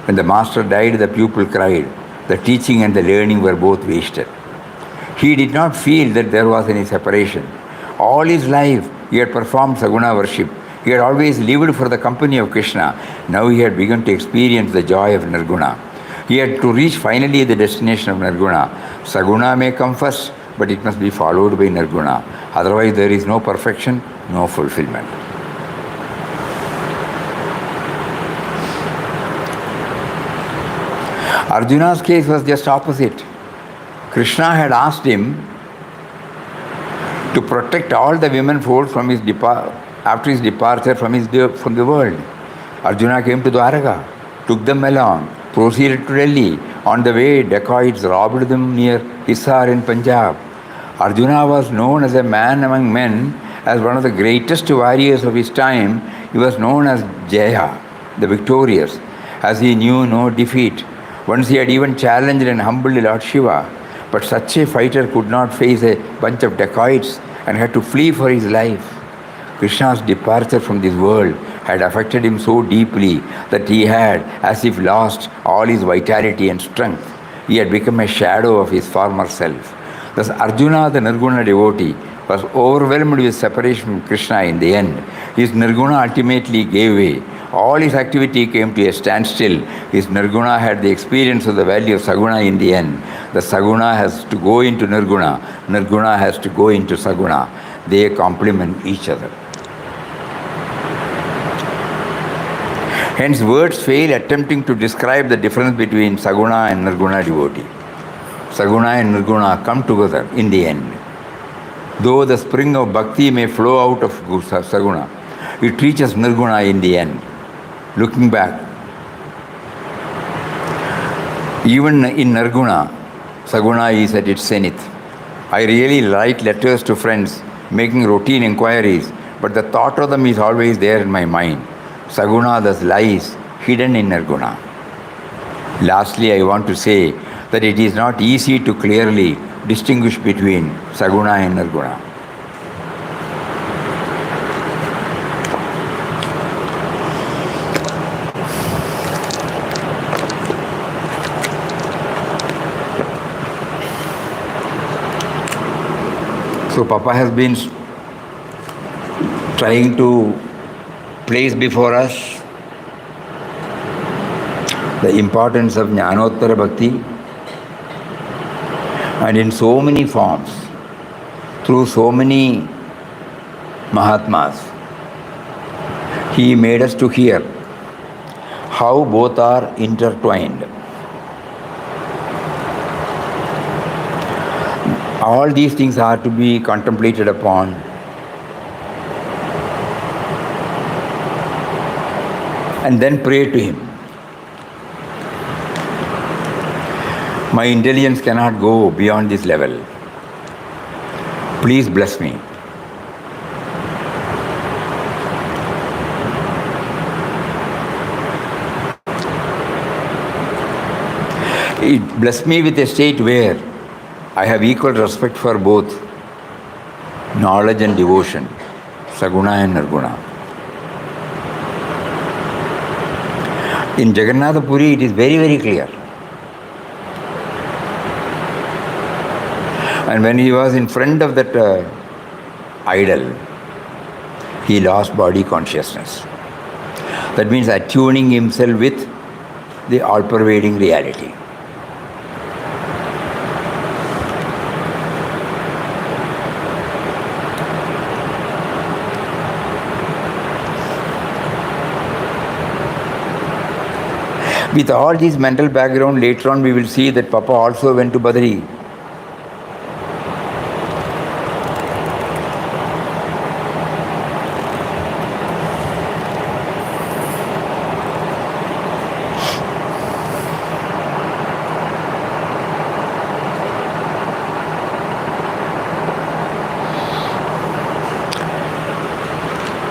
when the master died, the pupil cried. The teaching and the learning were both wasted. He did not feel that there was any separation. All his life, he had performed Saguna worship. He had always lived for the company of Krishna. Now he had begun to experience the joy of Nirguna. He had to reach finally the destination of Nirguna. Saguna may come first, but it must be followed by Nirguna. Otherwise, there is no perfection, no fulfillment. Arjuna's case was just opposite. Krishna had asked him to protect all the women folk from his after his departure from the world. Arjuna came to Dwaraka, took them along, proceeded to Delhi. On the way, dacoits robbed them near Hisar in Punjab. Arjuna was known as a man among men, as one of the greatest warriors of his time. He was known as Jaya, the victorious, as he knew no defeat. Once he had even challenged and humbled Lord Shiva. But such a fighter could not face a bunch of dacoits and had to flee for his life. Krishna's departure from this world had affected him so deeply that he had, as if lost all his vitality and strength. He had become a shadow of his former self. Thus Arjuna, the Nirguna devotee, was overwhelmed with separation from Krishna in the end. His Nirguna ultimately gave way. All his activity came to a standstill. His Nirguna had the experience of the value of Saguna in the end. The Saguna has to go into Nirguna. Nirguna has to go into Saguna. They complement each other. Hence, words fail attempting to describe the difference between Saguna and Nirguna devotee. Saguna and Nirguna come together in the end. Though the spring of Bhakti may flow out of Saguna, it reaches Nirguna in the end. Looking back, even in Nirguna, Saguna is at its zenith. I really write letters to friends, making routine inquiries, but the thought of them is always there in my mind. Saguna thus lies hidden in Nirguna. Lastly, I want to say that it is not easy to clearly distinguish between Saguna and Nirguna. So Papa has been trying to place before us the importance of Jnanottara Bhakti, and in so many forms, through so many Mahatmas, he made us to hear how both are intertwined. All these things are to be contemplated upon, and then pray to him. My intelligence cannot go beyond this level. Please bless me. Bless me with a state where I have equal respect for both knowledge and devotion, Saguna and Nirguna. In Jagannath Puri, it is very, very clear. And when he was in front of that idol, he lost body consciousness. That means attuning himself with the all-pervading reality. With all this mental background, later on we will see that Papa also went to Badri.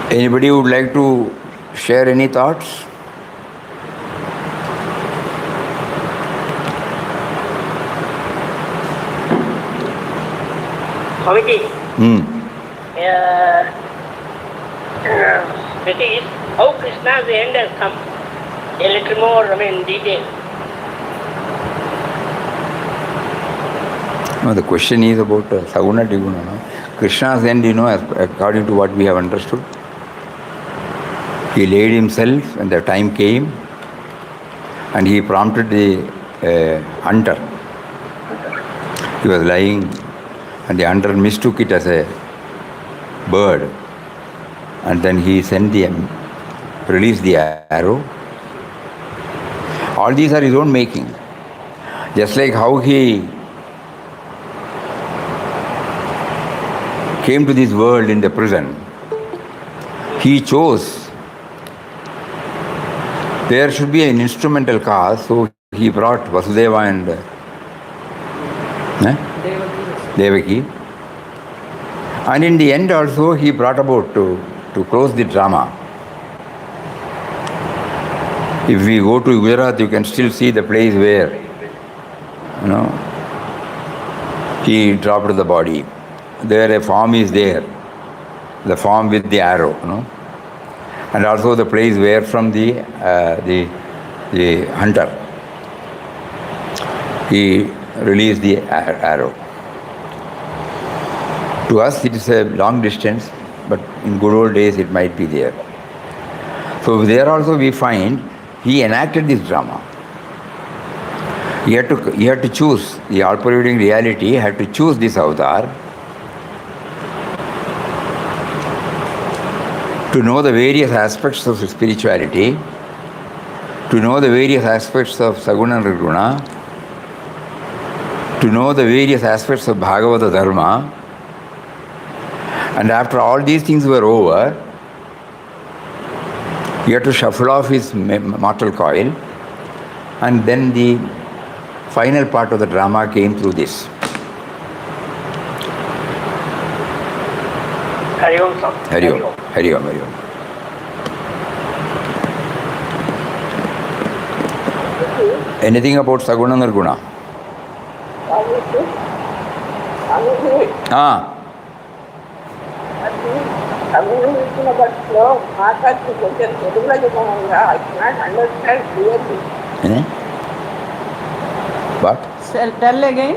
Anybody would like to share any thoughts? Swamiji, it is how Krishna's end has come. A little more, detail. No, the question is about Saguna Tiguna. No? Krishna's end, according to what we have understood, he laid himself and the time came and he prompted the hunter. He was lying and the hunter mistook it as a bird, and then he released the arrow. All these are his own making. Just like how he came to this world in the prison, he chose there should be an instrumental cause, so he brought Vasudeva and Devaki. And in the end also he brought about to close the drama. If we go to Gujarat, you can still see the place where, he dropped the body. There a form is there, the form with the arrow, and also the place where from the hunter he released the arrow. To us it is a long distance, but in good old days it might be there. So there also we find he enacted this drama. He had to choose, the all-pervading reality had to choose this avatar to know the various aspects of spirituality, to know the various aspects of Saguna and Nirguna, to know the various aspects of Bhagavata Dharma. And after all these things were over, he had to shuffle off his mortal coil, and then the final part of the drama came through this. Hari Om, sir. Hari Om, Hari Om, Hari Om. Anything about Saguna Nirguna? Ah. What? Tell again.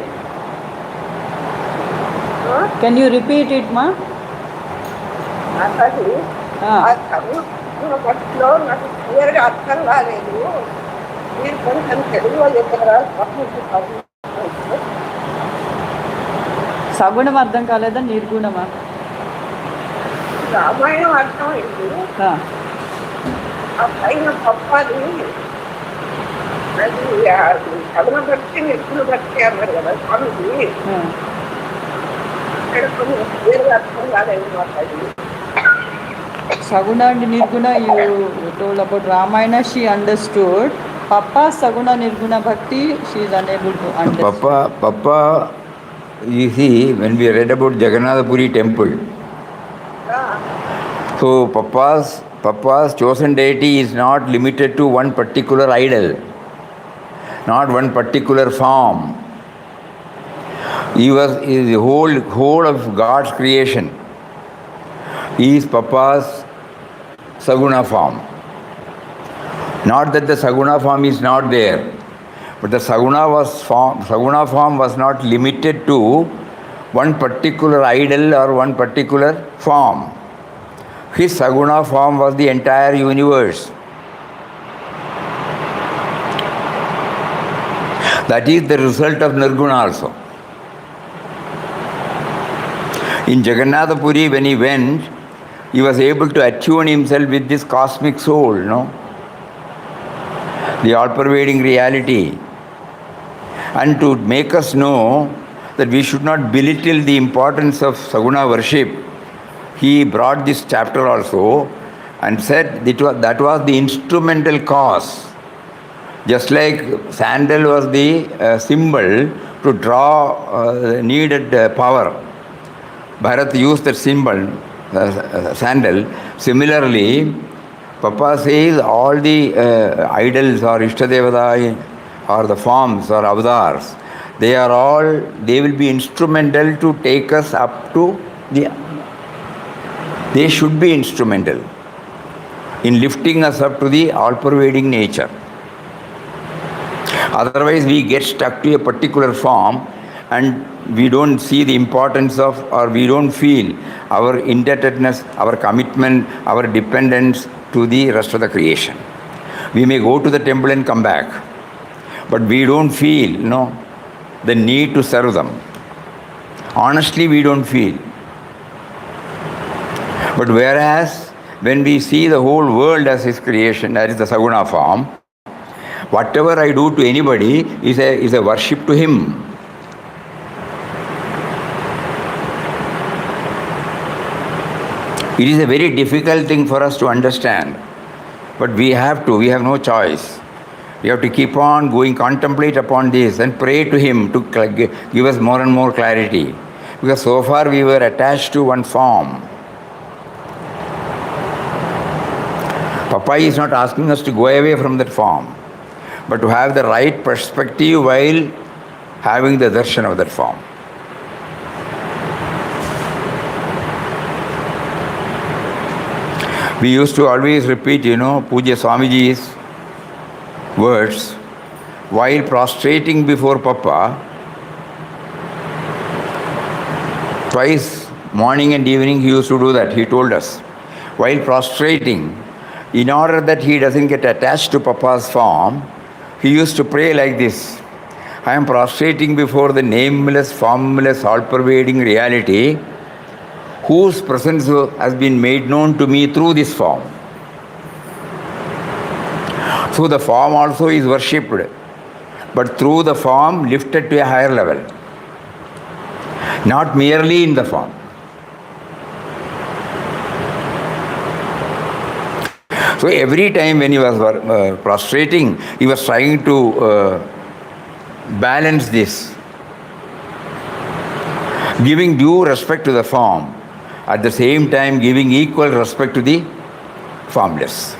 Can you repeat it, ma? సగుణం అర్థం కాలేదా నిర్గుణమా? రామాయణం అర్థమైంది. ఆ పైన పప్పాది అది సగుణ భక్తి నిర్గుణ భక్తి అన్నారు కదా స్వామిజీ. అక్కడ కొన్ని వేరుగా అర్థం కాలేదు మాట్లాడి. Saguna and Nirguna, you told about Ramayana, she understood. Papa, Saguna, Nirguna Bhakti, she is unable to understand. Papa, you see, when we read about Jagannath Puri temple, so Papa's chosen deity is not limited to one particular idol, not one particular form. He is the whole of God's creation. He is Papa's Saguna form. Not that the Saguna form is not there, but the Saguna form was not limited to one particular idol or one particular form. His Saguna form was the entire universe. That is the result of Nirguna also. In Jagannath Puri, when he went, he was able to attune himself with this cosmic soul, the all-pervading reality. And to make us know that we should not belittle the importance of Saguna worship, he brought this chapter also and said that was the instrumental cause. Just like sandal was the symbol to draw needed power. Bharat used that symbol, sandal. Similarly, Papa says all the idols or Ishtadevata or the forms or avatars, they will be instrumental to take us up to they should be instrumental in lifting us up to the all-pervading nature. Otherwise, we get stuck to a particular form and we don't see the importance of, or we don't feel our indebtedness, our commitment, our dependence to the rest of the creation. We may go to the temple and come back, but we don't feel, the need to serve them. Honestly, we don't feel. But whereas, when we see the whole world as his creation, that is the Saguna form, whatever I do to anybody is a worship to him. It is a very difficult thing for us to understand, but we have no choice. We have to keep on going, contemplate upon this and pray to him to give us more and more clarity. Because so far we were attached to one form. Papa is not asking us to go away from that form, but to have the right perspective while having the darshan of that form. We used to always repeat, Pujya Swamiji's words while prostrating before Papa. Twice, morning and evening, he used to do that. He told us, while prostrating, in order that he doesn't get attached to Papa's form, he used to pray like this: I am prostrating before the nameless, formless, all-pervading reality, whose presence has been made known to me through this form. So the form also is worshipped. but through the form lifted to a higher level. Not merely in the form. So every time when he was prostrating, he was trying to balance this, giving due respect to the form, at the same time giving equal respect to the formless.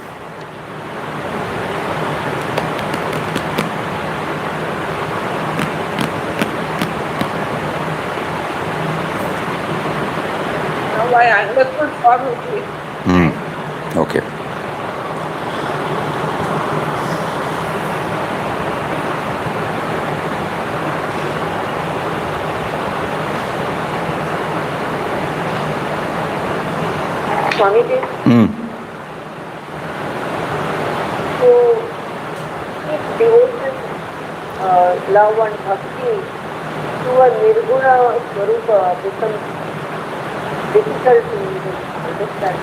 Now I understood Swami. Okay. Swamiji, so if devotion, love and bhakti to a nirguna swarupa becomes difficult to understand.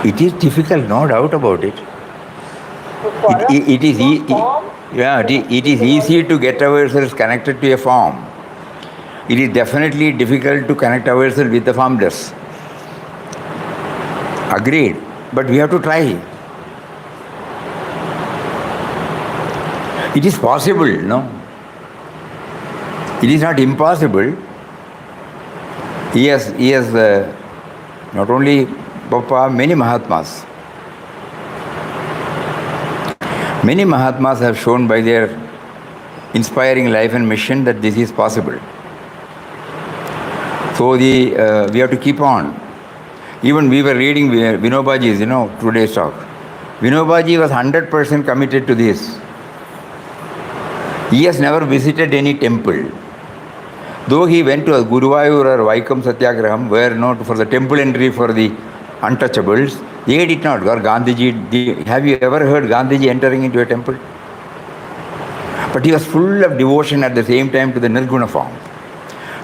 It is difficult, no doubt about it. So for us, It is form, it is easy to get ourselves connected to a form. It is definitely difficult to connect ourselves with the formless. Agreed. But we have to try. It is possible, no? It is not impossible. He has not only Bappa, many Mahatmas. Many Mahatmas have shown by their inspiring life and mission that this is possible. So we have to keep on. Even we were reading Vinobaji's, today's talk. Vinobaji was 100% committed to this. He has never visited any temple. Though he went to a Guruvayur or Vaikam Satyagraham, where not for the temple entry for the untouchables, they did not. Or Gandhiji, have you ever heard Gandhiji entering into a temple? But he was full of devotion at the same time to the Nirguna form.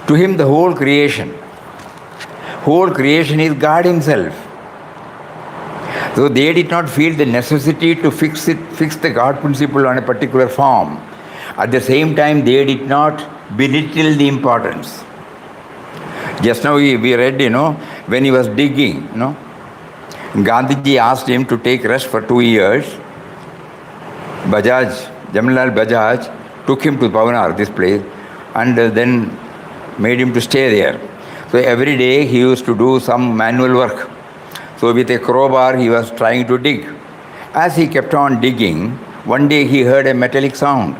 To him, the whole creation is God Himself. So they did not feel the necessity to fix the God principle on a particular form. At the same time, they did not belittle the importance. Just now we read, when he was digging, Gandhiji asked him to take rest for 2 years. Jamnalal Bajaj took him to Pavanar, this place, and then made him to stay there. So every day he used to do some manual work. So with a crowbar he was trying to dig. As he kept on digging, one day he heard a metallic sound.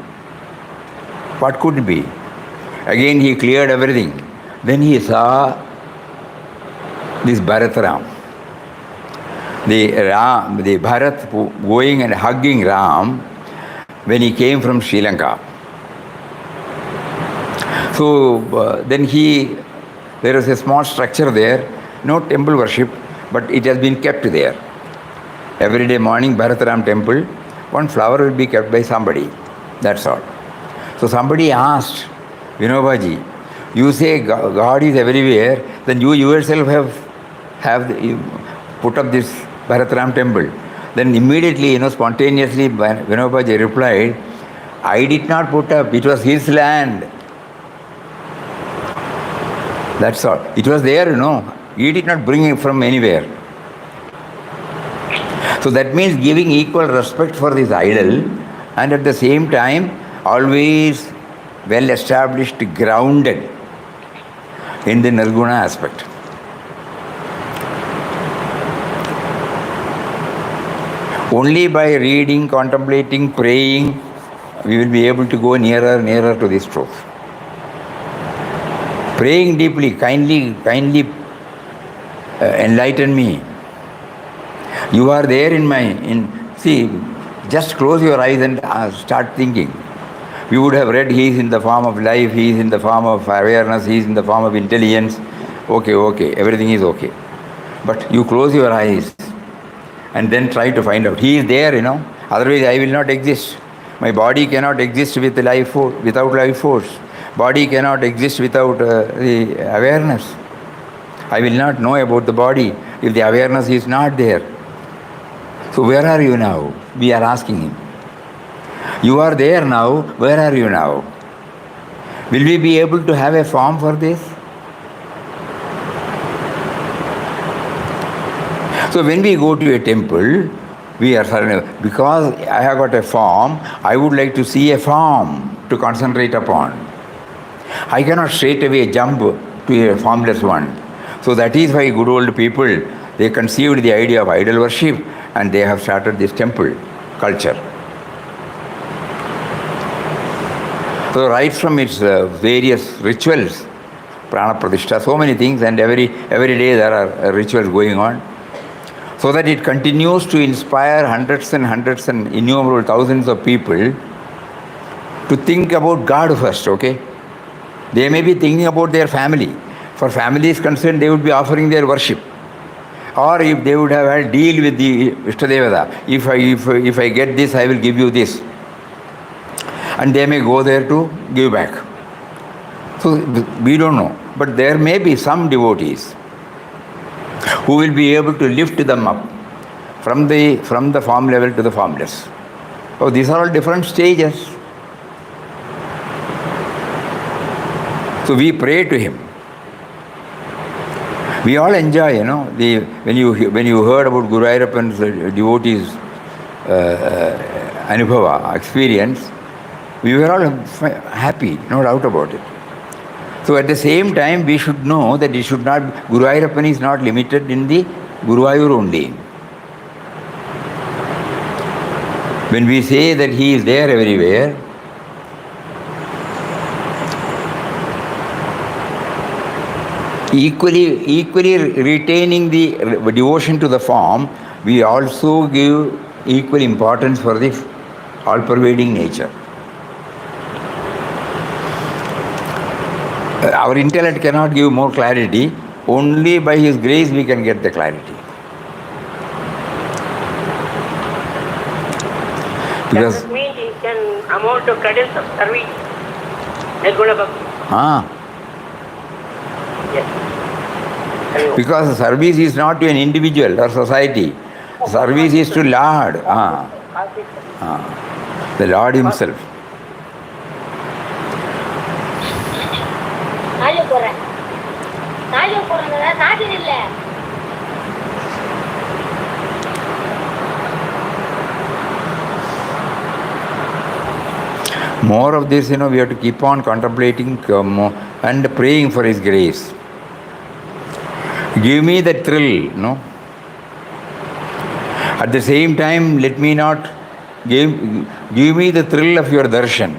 What could it be? Again he cleared everything. Then he saw this Bharataram. The Bharat going and hugging Ram when he came from Sri Lanka. So then there is a small structure there, no temple worship, but it has been kept there. Every day morning, Bharataram temple, one flower will be kept by somebody. That's all. So somebody asked Vinobaji, you say God is everywhere, then you yourself have put up this Bharataram temple. Then immediately, spontaneously, Vinobaji replied, I did not put up, it was his land. That's all. It was there, He did not bring it from anywhere. So that means giving equal respect for this idol and at the same time always well established, grounded in the Nirguna aspect. Only by reading, contemplating, praying, we will be able to go nearer to this truth. Praying deeply, kindly enlighten me. You are there see, just close your eyes and start thinking. We would have read He is in the form of life, He is in the form of awareness, He is in the form of intelligence. Okay, everything is okay. But you close your eyes and then try to find out. He is there, otherwise I will not exist. My body cannot exist without life force. Body cannot exist without the awareness. I will not know about the body if the awareness is not there. So where are you now? We are asking Him. You are there now. Where are you now? Will we be able to have a form for this? So when we go to a temple, we are suddenly, because I have got a form, I would like to see a form to concentrate upon. I cannot straight away jump to a formless one. So that is why good old people, they conceived the idea of idol worship and they have started this temple culture. So right from its various rituals, prana pratishta, so many things, and every day there are rituals going on, so that it continues to inspire hundreds and innumerable thousands of people to think about God first, okay? They may be thinking about their family. For family is concerned, they would be offering their worship. Or if they would have had deal with the Ishtadevata, if I get this, I will give you this. And they may go there to give back. So we don't know. But there may be some devotees who will be able to lift them up from the form level to the formless. So these are all different stages. So we pray to him. We all enjoy, when you heard about Guru Ayyappan's devotees' anubhava, experience, we were all happy, no doubt about it. So at the same time, we should know that Guru Ayyappan is not limited in the Guruvayur only. When we say that he is there everywhere, equally retaining the devotion to the form, we also give equal importance for the all-pervading nature. Our intellect cannot give more clarity. Only by his grace we can get the clarity. Because does it mean he can amount to credits of service? Nirguna Bhakti. Yes. Because service is not to an individual or society. Service is to Lord. The Lord himself. More of this, we have to keep on contemplating and praying for his grace. Give me the thrill, At the same time, let me not give me the thrill of your darshan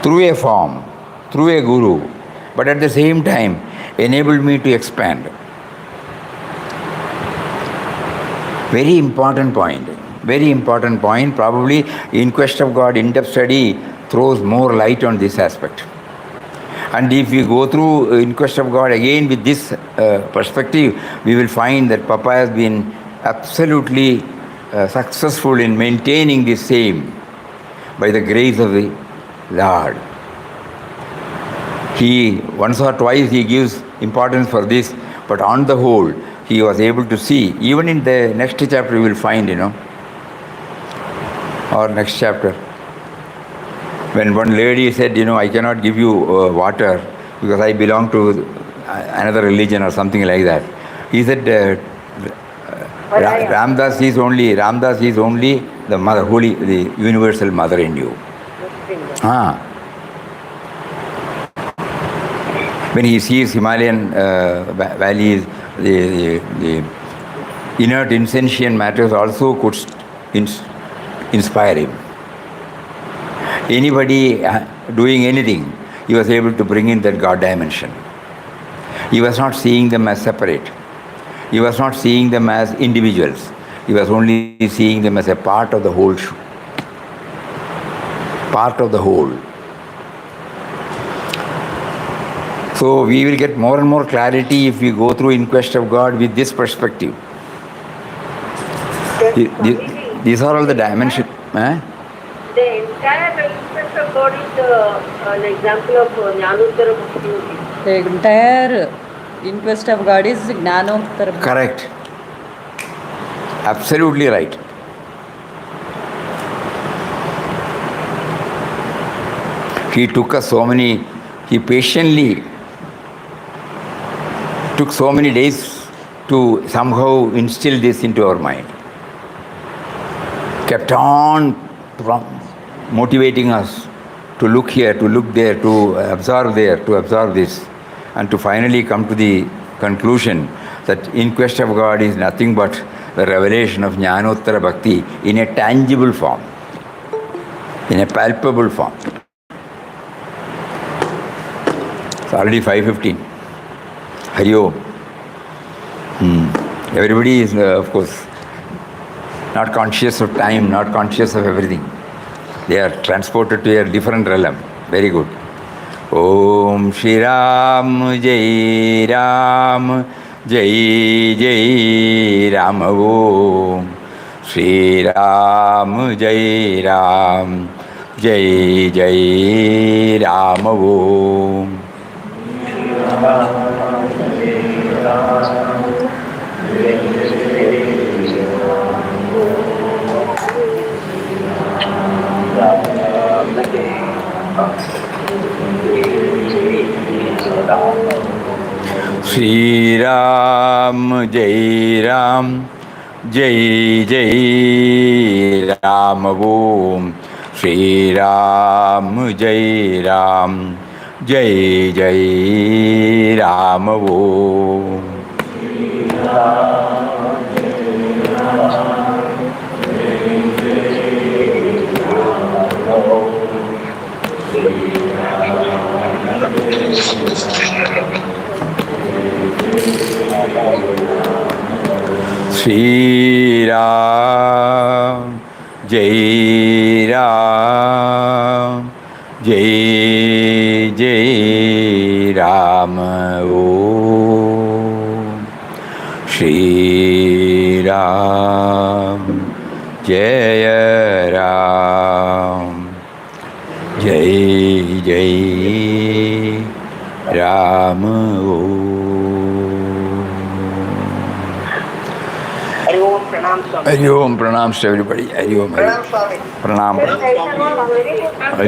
through a form, through a guru, but at the same time, enable me to expand. Very important point. Very important point. Probably In Quest of God in-depth study throws more light on this aspect. And if we go through In Quest of God again with this perspective, we will find that Papa has been absolutely successful in maintaining the same by the grace of the Lord. Once or twice he gives importance for this, but on the whole, he was able to see. Even in the next chapter you will find, or next chapter, when one lady said, I cannot give you water because I belong to another religion or something like that. He said, Ramdas is only the mother, holy, the universal mother in you. When he sees Himalayan valleys, the inert insentient matters also could inspire him. Anybody doing anything, he was able to bring in that God dimension. He was not seeing them as separate. He was not seeing them as individuals. He was only seeing them as a part of the whole. Part of the whole. So we will get more and more clarity if we go through In Quest of God with this perspective. These are all the dimensions. The entire instance of God is an example of Jnanottara Bhakti. The entire In Quest of God is Jnanottara. Correct. Absolutely right. He took us he patiently took so many days to somehow instill this into our mind. Kept on motivating us to look here, to look there, to observe there, to observe this, and to finally come to the conclusion that in quest of God is nothing but the revelation of Jnanottara Bhakti in a tangible form, in a palpable form. It's already 5:15. Hari Om. Everybody is, of course, not conscious of time, not conscious of everything. They are transported to a different realm. Very good. Om Shri Ram Jai Ram Jai Jai Ram Om Shri Ram Jai Ram Jai Jai Ram Om Shri Ram Jai Ram Jai Jai Ram Om Shri Ram Jai Ram Jai Jai Ram Om Shri Ram Jai Ram Jai Jai Ram Om Shri Ram Jai Ram Jai Jai Ram Om Hari Om, pranams to everybody. Hari Om, Pranam, Swami. pranam. Very good. Hari